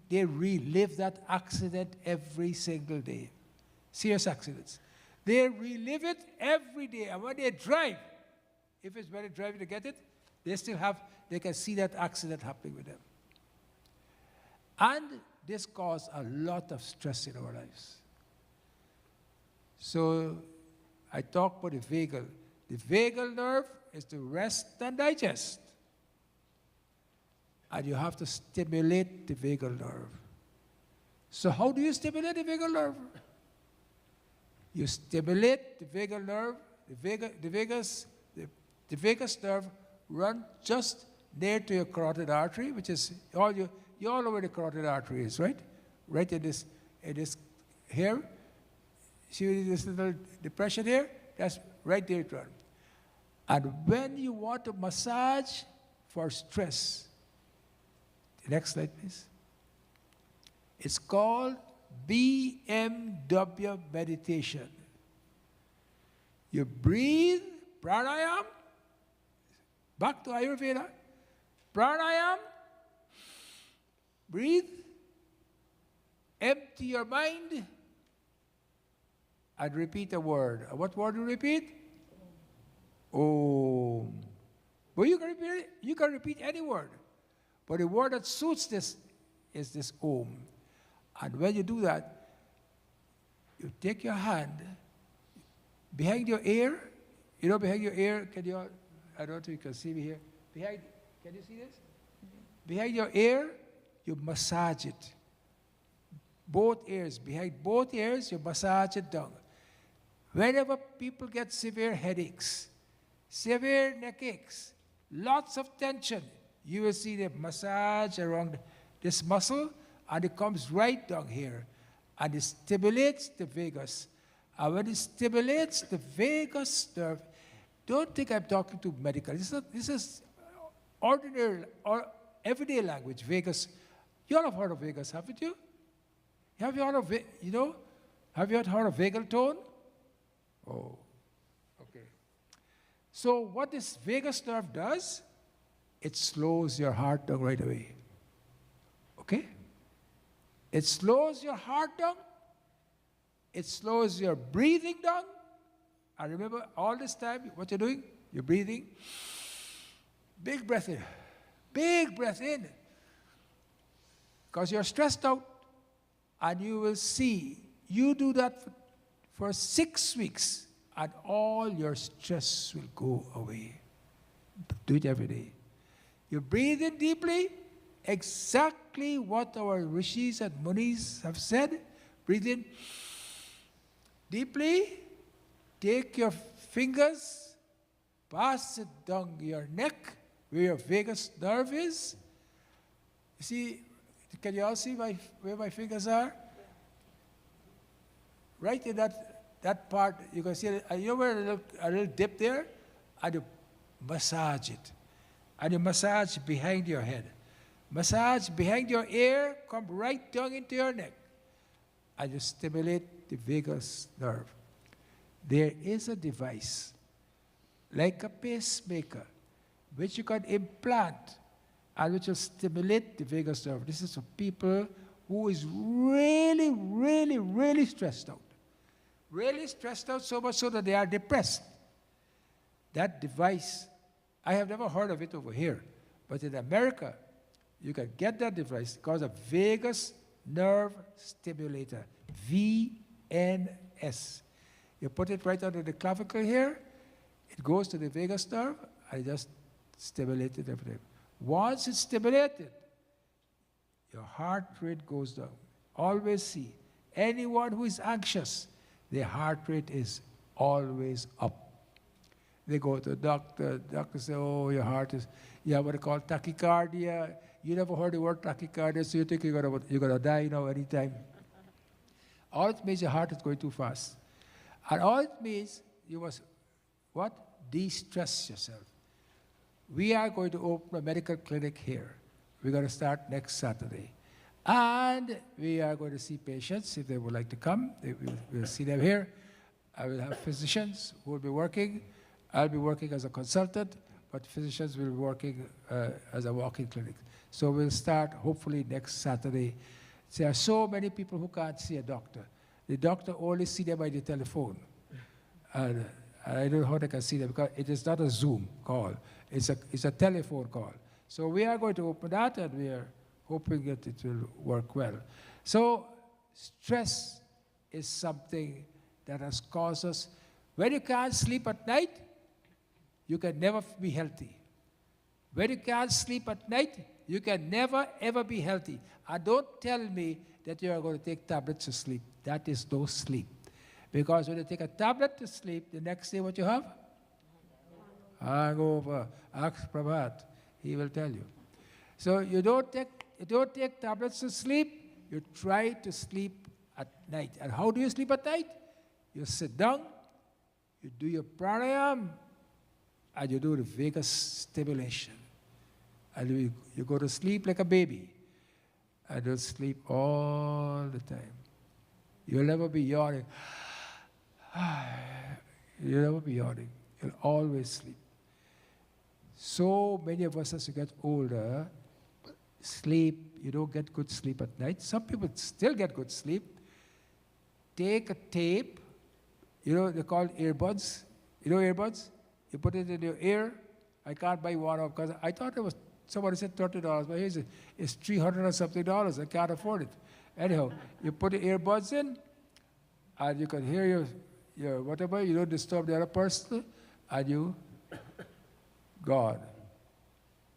They relive that accident every single day. Serious accidents. They relive it every day. And when they drive, if it's when they're driving to get it, they can see that accident happening with them. And this causes a lot of stress in our lives. So I talk about the vagal. The vagal nerve is to rest and digest. And you have to stimulate the vagal nerve. So how do you stimulate the vagal nerve? You stimulate the vagal nerve, the vagus nerve run just near to your carotid artery, which is you all know where the carotid artery is, right? Right in this here. See this little depression here? That's right there it runs. And when you want to massage for stress, the next slide, please. It's called BMW meditation. You breathe, pranayam, back to Ayurveda, pranayam, breathe, empty your mind, and repeat a word. What word do you repeat? Om. Well, you can repeat any word, but the word that suits this is this Om. And when you do that, you take your hand behind your ear. You know, behind your ear, I don't know if you can see me here. Can you see this? Behind your ear, you massage it. Both ears, behind both ears, you massage it down. Whenever people get severe headaches, severe neck aches, lots of tension, you will see the massage around this muscle, and it comes right down here, and it stimulates the vagus. And when it stimulates the vagus nerve, don't think I'm talking to medical. This is ordinary or everyday language. Vagus. You all have heard of vagus, haven't you? Have you heard of Have you heard of vagal tone? Oh, okay. So what this vagus nerve does, it slows your heart down right away. Okay? It slows your heart down. It slows your breathing down. And remember, all this time, what you're doing? You're breathing. Big breath in. Big breath in. Because you're stressed out. And you will see, you do that for 6 weeks, and all your stress will go away. Do it every day. You breathe in deeply, exactly what our rishis and munis have said. Breathe in deeply, take your fingers, pass it down your neck, where your vagus nerve is. You see, can you all see where my fingers are? Right in that part, you can see it. You know where a little dip there? And you massage it. And you massage behind your head. Massage behind your ear, come right down into your neck. And you stimulate the vagus nerve. There is a device, like a pacemaker, which you can implant and which will stimulate the vagus nerve. This is for people who is really, really, really stressed out. Really stressed out so much so that they are depressed. That device, I have never heard of it over here, but in America, you can get that device called a vagus nerve stimulator, VNS. You put it right under the clavicle here, it goes to the vagus nerve, and it just stimulates it every day. Once it's stimulated, your heart rate goes down. Always see, anyone who is anxious, their heart rate is always up. They go to the doctor says, oh, your heart is, you have what they call tachycardia. You never heard the word tachycardia, so you think you're gonna die anytime. All it means your heart is going too fast. And all it means you must, what? De-stress yourself. We are going to open a medical clinic here. We're going to start next Saturday. And we are going to see patients if they would like to come. We'll see them here. I will have physicians who will be working. I'll be working as a consultant, but physicians will be working as a walk-in clinic. So we'll start hopefully next Saturday. There are so many people who can't see a doctor. The doctor only see them by the telephone. And I don't know how they can see them because it is not a Zoom call. It's a telephone call. So we are going to open that, and we are hoping that it will work well. So stress is something that has caused us. When you can't sleep at night, you can never be healthy. When you can't sleep at night, you can never, ever be healthy. And don't tell me that you are going to take tablets to sleep. That is no sleep. Because when you take a tablet to sleep, the next day what you have? Hangover. Ask Prabhat. He will tell you. So you don't take tablets to sleep. You try to sleep at night. And how do you sleep at night? You sit down, you do your pranayam, and you do the vagus stimulation. And you go to sleep like a baby. And you'll sleep all the time. You'll never be yawning. You'll never be yawning. You'll always sleep. So many of us, as you get older, sleep, you don't get good sleep at night. Some people still get good sleep. Take a tape, they're called earbuds. You know earbuds? You put it in your ear. I can't buy one because I thought it was, somebody said $30, but here's it's $300 or something. I can't afford it. Anyhow, you put the earbuds in, and you can hear your whatever, you don't disturb the other person, and you gone.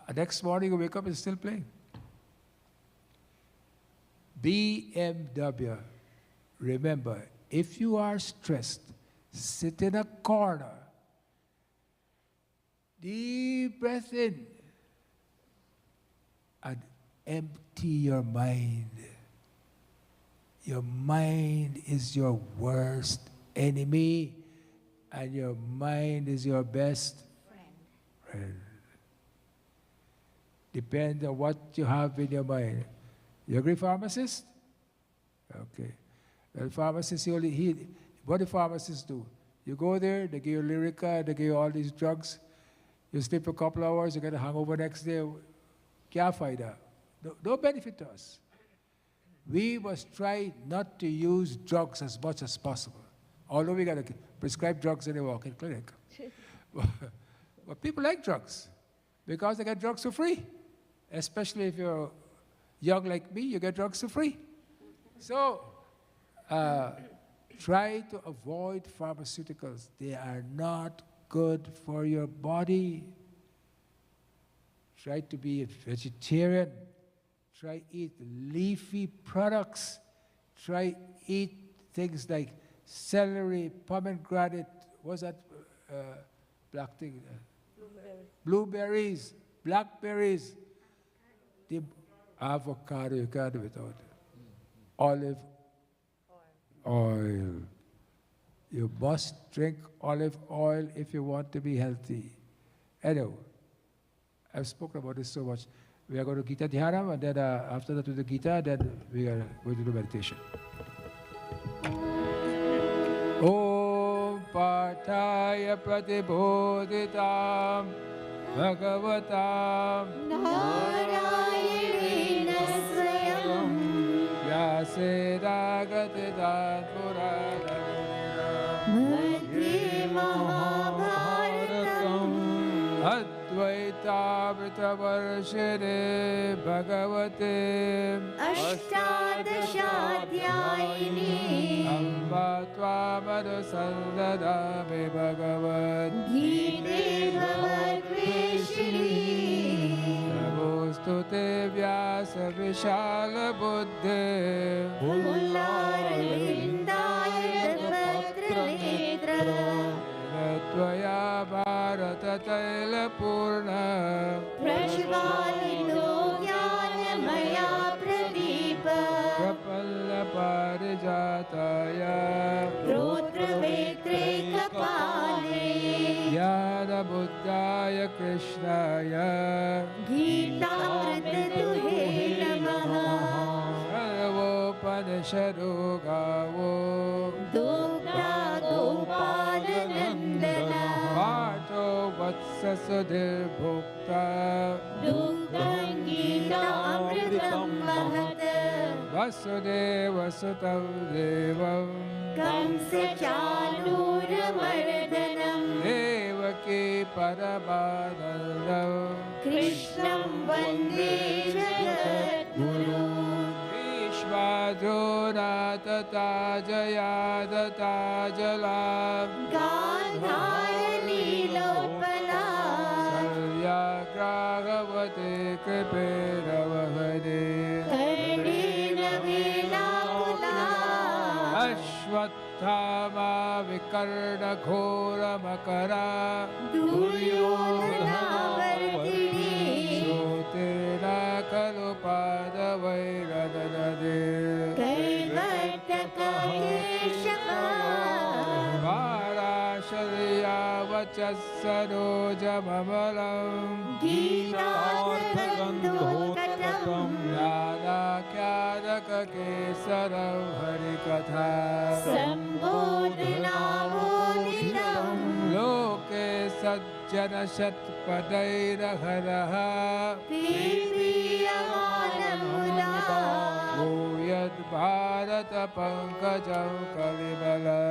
And next morning you wake up, it's still playing. BMW. Remember, if you are stressed, sit in a corner, deep breath in, and empty your mind. Your mind is your worst enemy, and your mind is your best friend. Depends on what you have in your mind. You agree, pharmacist? Okay. Well, pharmacists, what do pharmacists do? You go there, they give you Lyrica, they give you all these drugs. You sleep a couple hours, you get a hangover next day. Kya faida? No benefit to us. We must try not to use drugs as much as possible. Although we got to prescribe drugs in a walk-in clinic. But people like drugs because they get drugs for free. Especially if you're young like me, you get drugs for free. So try to avoid pharmaceuticals. They are not good for your body. Try to be a vegetarian. Try eat leafy products. Try eat things like celery, pomegranate, what's that black thing? Blueberries, blackberries, the avocado, you can't do without it. Olive oil. You must drink olive oil if you want to be healthy. Anyway, I've spoken about this so much. We are going to Gita Dhyanam, and then after that, with the Gita, then we are going to do meditation. Om Partaya Pratibodhitam Bhagavatam Narayana Swayam Vyasedagatidan Puranam Madhya Mahabharatam Advaitavritavarshine Bhagavate Ashtadashadyayini Amba Tvamadasandadami Bhagavad Gite Bhagavadveshini Namostute Vyasa Vishala Buddhe Mullarvindaya Patra Netra Tvaya Bharata Taila Purna Prashvalino Jnanamaya Pradeepa Prapalla Parijataya Rotra Vetrikapale Yada Buddhaya Krishnaya Gita Amrita Tuhe Namaha Sharugawo Dugda Gopalanandana Parto Vatsa Sudhir Bhukta Dugdam Gita Amritam Mahat Vasudeva Sutam Devam Kamsa Chanuramardanam Devaki Paramanandam Krishnam Vande Jagadguru Vishwadrona Tata Jayadata Jalam Gandhara Lopala Salyagragavate Kripiravahade Karnena Velakula Ashwathama Vikarna Ghora Makara Duryodhana Vardhini Jyotirna Kalupada Vairadadade Kaivartaka Keshava Varasharya Vachasarojamamalam Gita-gandhokatam Jnana-kyanaka kesaram harikatha Sambodhanamoditam Loke sajjana shatpadairaharaha Pipiyamanamula Bhuyad bharata pankajam kalibala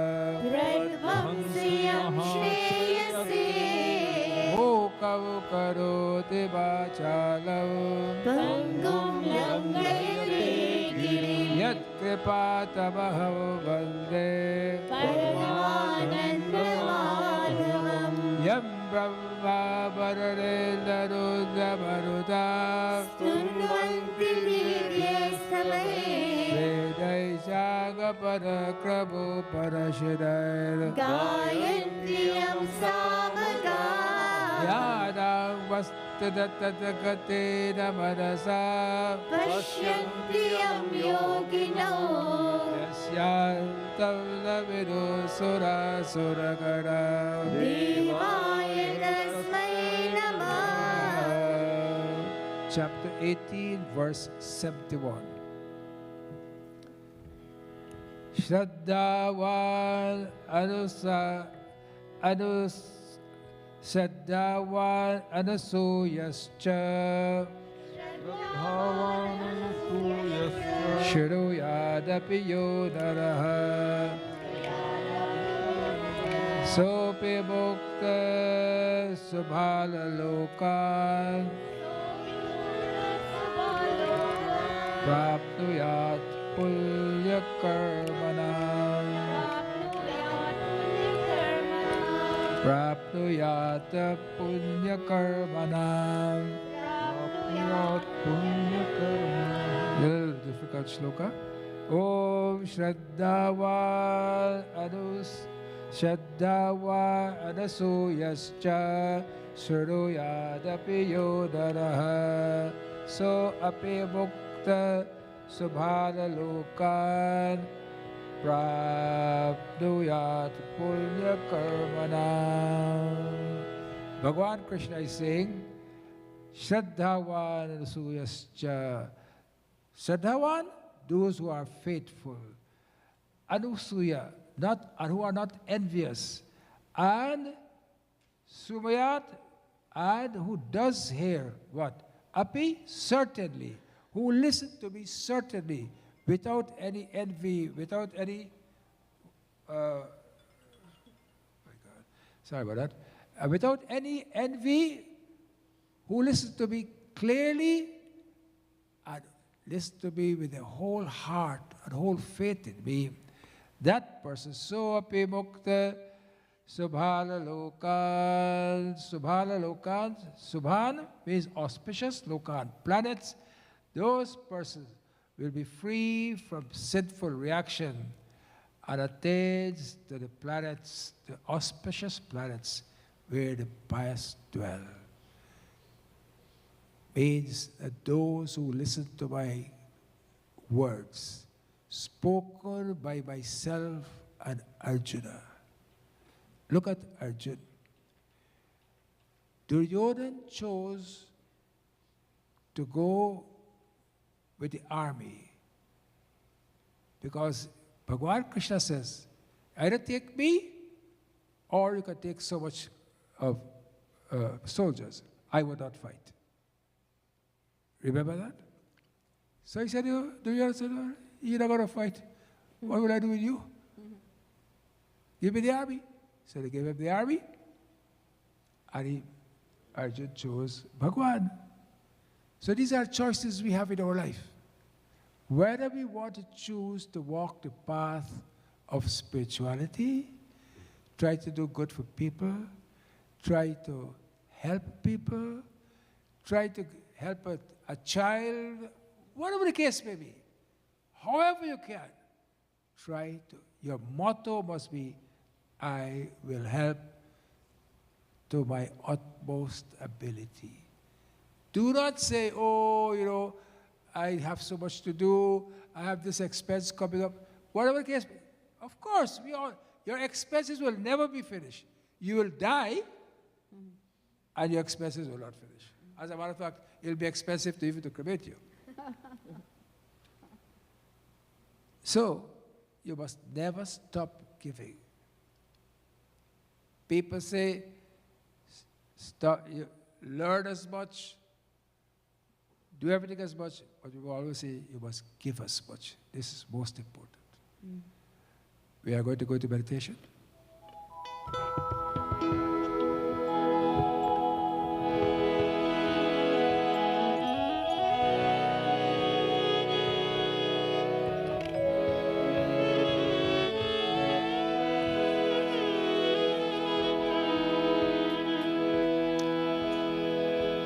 Pradvamsiyam shreyase Mukam karoti vachalam Pangum langayate girim Yat kripatamaham vande Paramanandamahavam Yam brahma varadendra maruta Stunvanti divyasamay Vedaishaga parakramo parashirair Gayantriyam samaga Yadam vastadatatakatina manasa Pashyantiyam yoginau Yasyantam navidu sura surakara Devaya tasmai namah Chapter 18, verse 71. Shraddhavan Shraddhavan anasuyascha Shiruyadapi yodaraha Sopi mukta subhala lokan Prapnuyat pulya karmanam Prapnuyat punya karmanam Little difficult shloka Om Shraddhavan anasuyascha Suruyadapi yodaraha So api mukta subhala lokan Prapnuyat punya karmanam Bhagavan Krishna is saying Shraddhavan anusuyascha Shraddhavan, those who are faithful. Anusuya, who are not envious. And Sumayat, and who does hear what? Api, certainly. Who listen to me certainly, without any envy, without any, my God, sorry about that. Without any envy, who listen to me clearly, and listen to me with a whole heart and whole faith in me, that person, so api mukta subhala lokan, subhala lokan, subhan means auspicious, lokan, planets, those persons will be free from sinful reaction and attains to the planets, the auspicious planets where the pious dwell. Means that those who listen to my words, spoken by myself and Arjuna. Look at Arjuna. Duryodhana chose to go with the army Because Bhagavan Krishna says, either take me or you can take so much of soldiers. I would not fight. Remember that? So he said, do you understand? You're not going to fight. What will I do with you? Give me the army. So they gave him the army. And Arjun chose Bhagwan. So these are choices we have in our life. Whether we want to choose to walk the path of spirituality, try to do good for people, try to help people, try to help a child, whatever the case may be, however you can, try to. Your motto must be, I will help to my utmost ability. Do not say, oh, I have so much to do, I have this expense coming up. Whatever the case, of course, your expenses will never be finished. You will die, and your expenses will not finish. As a matter of fact, it will be expensive to even to cremate you. So, you must never stop giving. People say, learn as much, do everything as much, but we always say you must give as much. This is most important. We are going to go into meditation.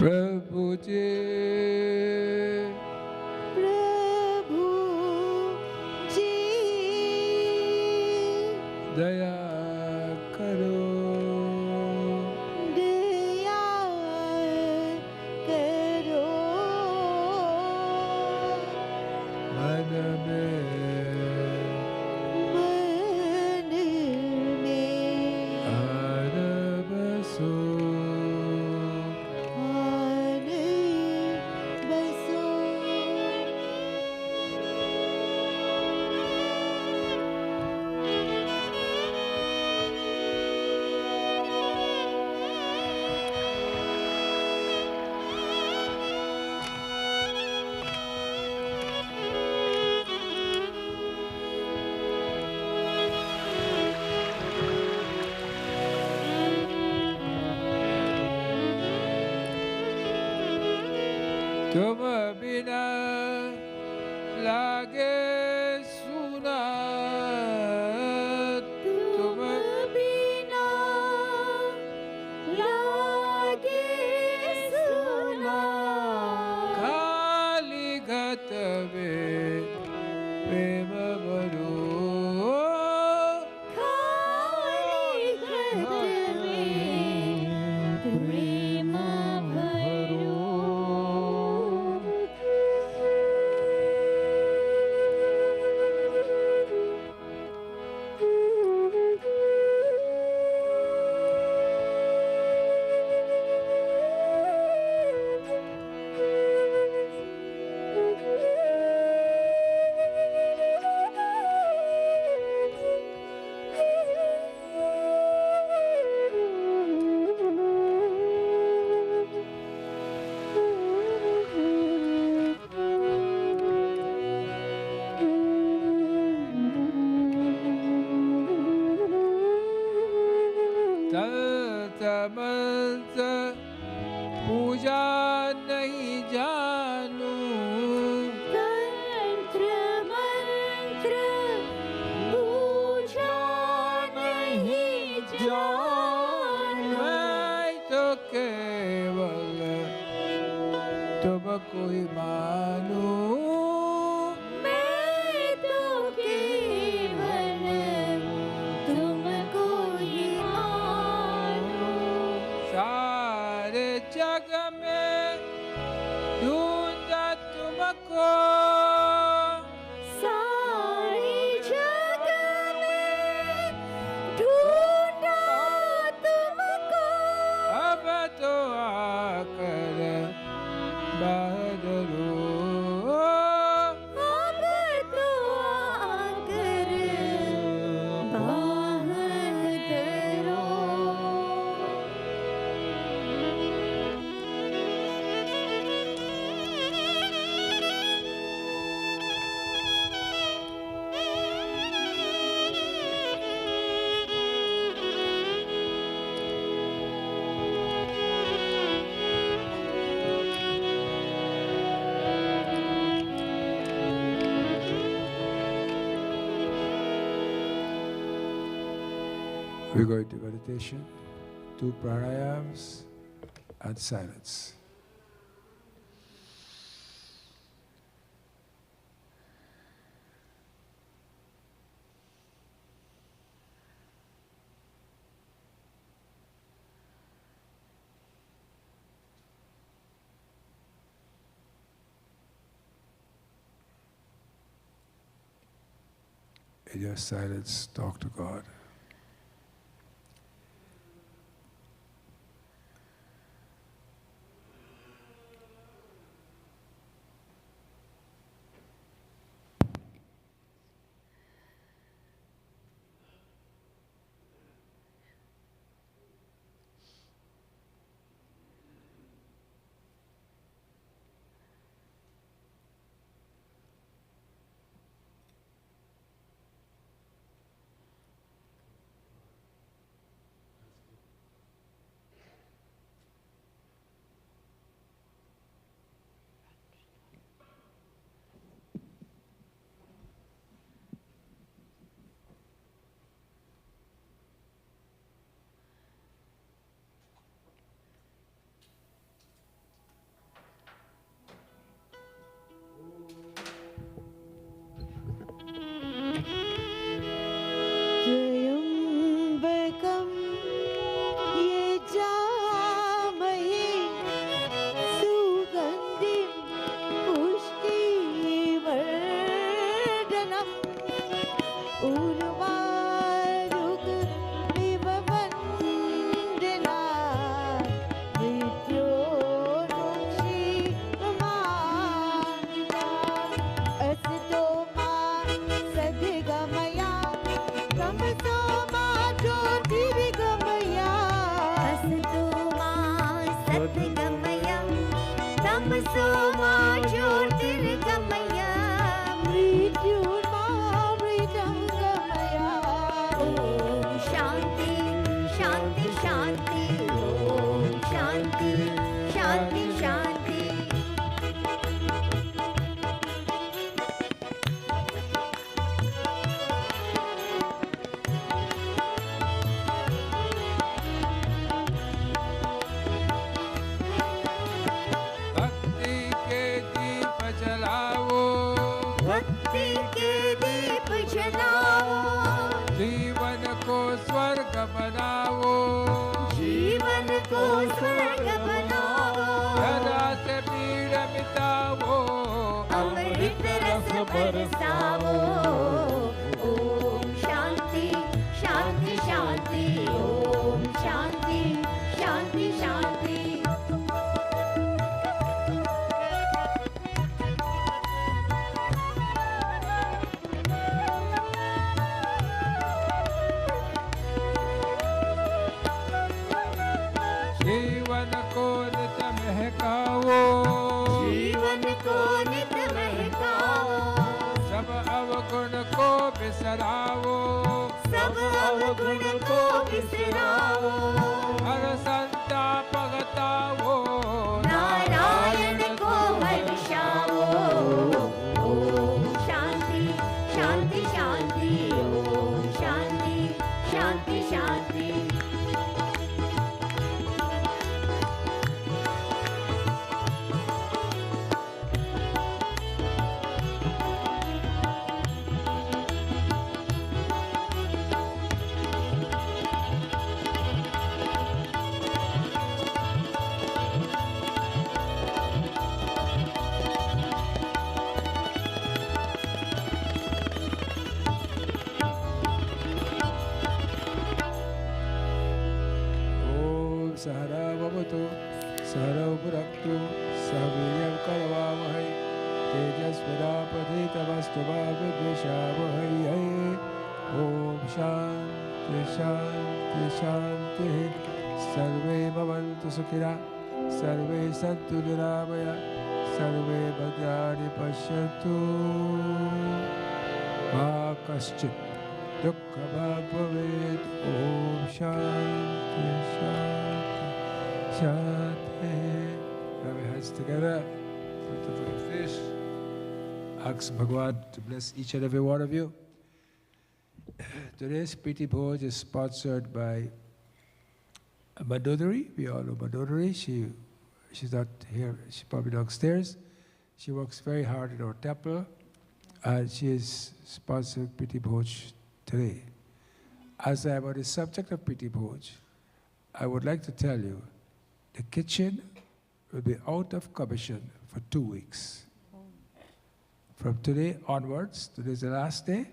Prabhu ji, Prabhu ji daya karo, दया करो man mein मन में aana baso. आन बसो तुम बिना लागे सुना, तुम बिना लागे सुना खाली गत में प्रेम भरो, खाली घर में प्रेम भरो तंत्र पूजा नहीं जानू, तंत्र मंत्र पूजा नहीं जानू मैं तो केवल तुमको ही मानू, मैं तो केवल तुमको ही मानूं सारे जग में ढूंढा तुमको, सारी जग में ढूंढा तुमको अब तो आकर बदलो, अब तो We go into meditation, 2 pranayams and silence. In your silence, talk to God. त्र्यम्बकं यजामहे सुगन्धिं पुष्टिवर्धनम् उर्वारुकमिव वन्दनात् मृत्योर्मुक्षीयमामृतात् असतो मा सद्गमया तमसो मा ज्योतिर्गमया असतो मा सद्गमया तमसो मा ज्योतिर्गमया मृत्युर्मामृतं गमया ॐ शान्ति शान्ति शान्ति ॐ शान्ति शान्ति शान्ति भक्ति के दीप जलाओ, भक्ति के दीप जलाओ जीवन को स्वर्ग बनाओ, जीवन को स्वर्ग बनाओ सदा से पीड़ मिटाओ, अमृत रस बरसाओ ओम शांति शांति शांति ओम शांति शांति शांति जीवन को नित महकाओ, जीवन को नित महकाओ सब अवगुण को बिसराओ, सब अवगुण को बिसराओ हर संताप हटाओ, नारायण को हर्षाओ ओम शांति शांति शांति ओम शांति शांति शांति ओम सहना भवतु सहनौ भुनक्तु सह वीर्यं करवावहै तेजस्विनापधीतमस्तु मा विद्विषावहै ओम शांति शांति शांति सर्वे भवन्तु सुखिनः सर्वे सन्तु निरामया सर्वे भद्राणि पश्यन्तु मा कश्चित् दुःखभाग् भवेत् ओम शांति शांति शांति rub your hands together put the foot of fish ask Bhagwan to bless each and every one of you Today's Priti Bhoj is sponsored by Madhuri. We all know Madhuri. She's not here. She's probably downstairs. She works very hard in our temple, and she is sponsoring Priti Bhoj today. As I am on the subject of Priti Bhoj, I would like to tell you the kitchen will be out of commission for 2 weeks. From today onwards, today's the last day,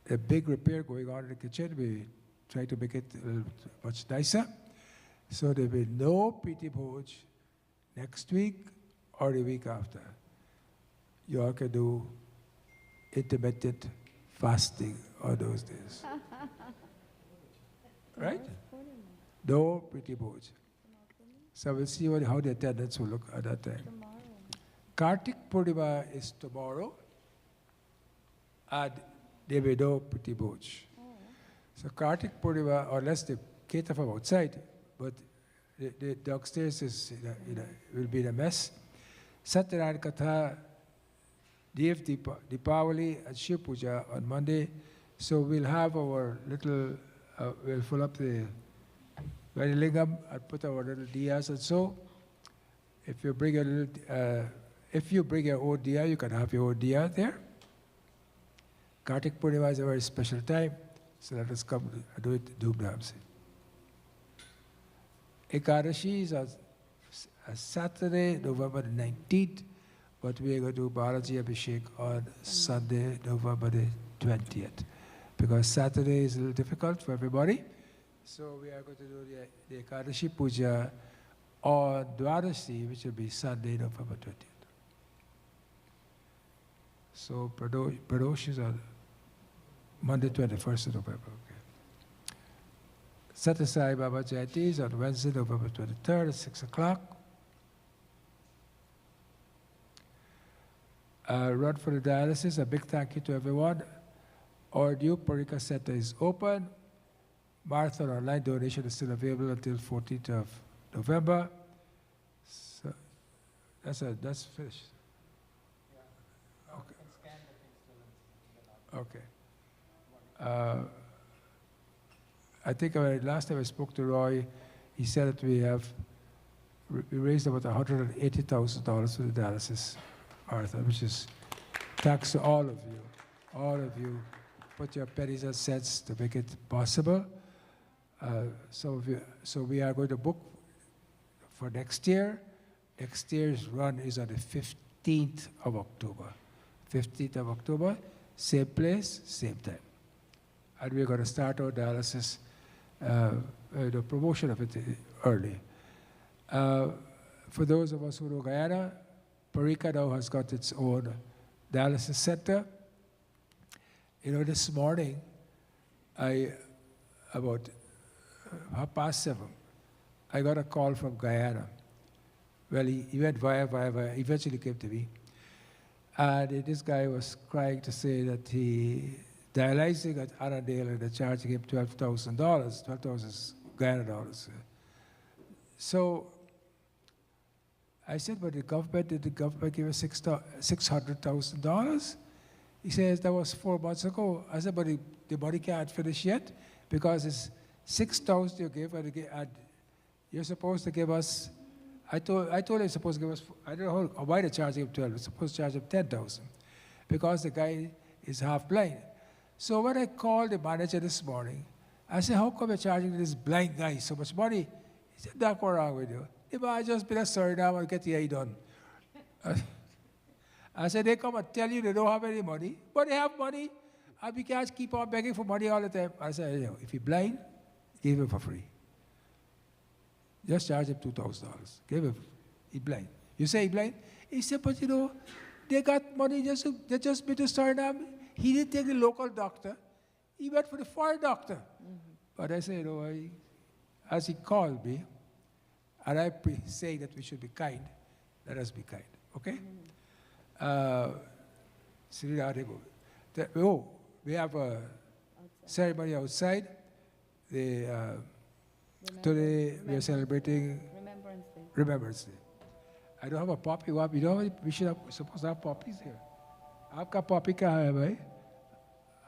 a big repair going on in the kitchen. We try to make it much nicer. So there will be no Priti Bhoj next week or the week after. You all can do intermittent fasting on those days. Right? No Priti Bhoj. So we'll see how the attendance will look at that time. Kartik Purnima is tomorrow, and there will be no Priti Bhoj. So Kartik Purnima, unless they cater from outside, but the upstairs is will be in a mess. Satyanarayana Katha, Dev Deepavali, and Shiv Puja on Monday. So we'll have our little, we'll fill up the Varilingam and put our little diyas and so. If you bring a little, if you bring your own diya, you can have your own diya there. Kartik Purnima is a very special time, so let us come and do it Dhumdhamse. Ekadashi is on Saturday, November the 19th, but we are going to do Balaji Abhishek on Sunday, November the 20th. Because Saturday is a little difficult for everybody, so we are going to do the Ekadashi Puja on Dwadashi, which will be Sunday, November 20th. So Pradosh is on Monday, 21st of November. Okay. Satyasai Baba Jayanti is on Wednesday, November 23rd at 6 o'clock. Run for the dialysis, a big thank you to everyone. Our new Parika Center is open. Marathon online donation is still available until 14th of November. So that's finished. Okay. I think last time I spoke to Roy, he said that we raised about $180,000 for the dialysis marathon, which is thanks to all of you. All of you put your pennies and cents to make it possible. So we are going to book for next year. Next year's run is on the 15th of October. 15th of October. Same place, same time. And we're going to start our dialysis, the promotion of it early. For those of us who know Guyana, Parika now has got its own dialysis center. You know, this morning, about 7:30, I got a call from Guyana. Well, he went via, eventually came to me. And this guy was crying to say that he dialyzing at Annandale and they're charging him $12,000, 12,000 Guyana dollars. So I said, but did the government give us $600,000? He says, that was 4 months ago. I said, but the money can't finish yet because it's $6,000 you give and you're supposed to give us, I told him you're supposed to give us, I don't know why they're charging him 12, they're supposed to charge him 10,000 because the guy is half blind. So when I called the manager this morning, I said, how come you're charging this blind guy so much money? He said, that's what's wrong with you. I just been a sorry now and get the eye done. I said, they come and tell you they don't have any money, but they have money, and we can't keep on begging for money all the time. I said, if he's blind, give him for free. Just charge him $2,000. Give him, he's blind. You say he's blind? He said, but they got money, they just been to Suriname. He didn't take the local doctor. He went for the foreign doctor. Mm-hmm. But I said, as he called me, and I say that we should be kind, let us be kind, okay? We have a ceremony outside. Today we are celebrating Remembrance Day. I don't have a poppy. We should have supposed to have poppies here. आपका poppy कहाँ है भाई?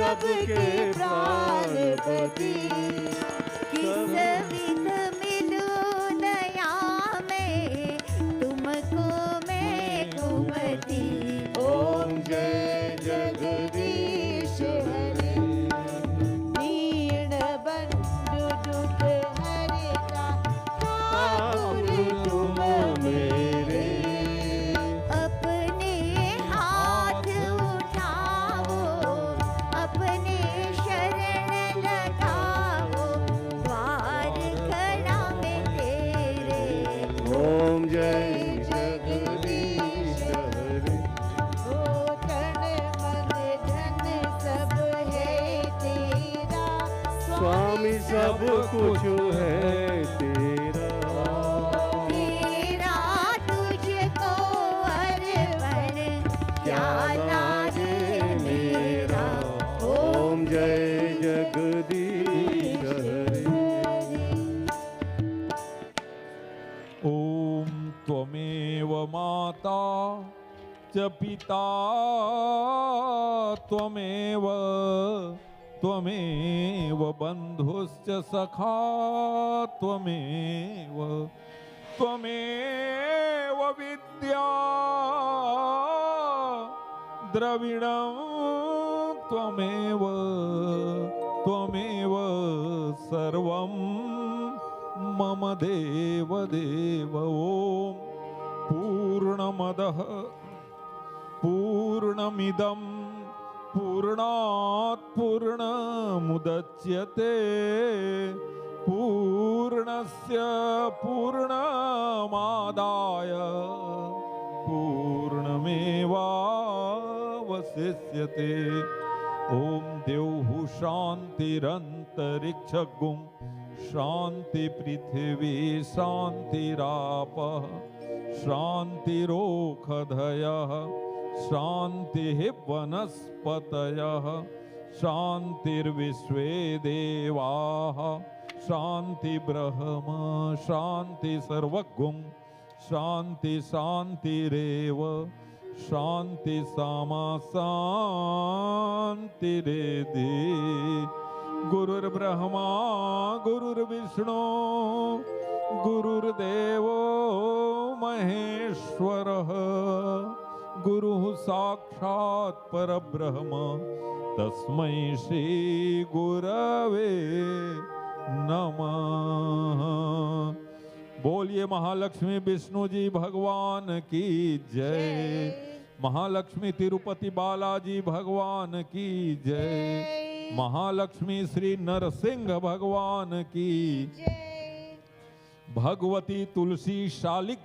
सबके प्राणपति किस विध मिलूं दया में तुमको मैं कुमति। ओम जय जगदीश हरे दीन बंधु दुख हरता ठाकुर तुम मेरे अपने हाथ उठाओ अपने शरण लगाओ द्वार खड़ा में तेरे। ओम जय जगदीश हरे ओ तन मन धन सब है तेरा स्वामी सब कुछ है तेरा तेरा तुझको अर्पण क्या लाजे मेरा। ओम जय जगदीश हरे ॐ त्वमेव माता च पिता त्वमेव त्वमेव बन्धुश्च सखा त्वमेव त्वमेव विद्या द्रविणं त्वमेव त्वमेव सर्वं मम देव देव। ॐ पूर्णमदः पूर्णमिदं पूर्णात् पूर्णमुदच्यते पूर्णस्य पूर्णमादाय पूर्णमेवावशिष्यते। ॐ द्यौः शान्तिरन्तरिक्षगुं शान्ति पृथिवी शान्तिरापः शान्तिरोषधयः शान्तिः वनस्पतयः शान्तिर्विश्वे देवाः शान्ति ब्रह्म शान्ति सर्वगुं शान्ति शान्तिरेव शान्ति सामा शान्तिरेधि। गुरुर्ब्रह्मा गुरुर्विष्णु गुरुर्देवो महेश्वरः गुरुः साक्षात् परब्रह्म तस्मै श्री गुरवे नमः। बोलिए महालक्ष्मी विष्णु जी भगवान की जय। महालक्ष्मी तिरुपति बालाजी भगवान की जय। महालक्ष्मी श्री नरसिंह भगवान की भगवती तुलसी शालिक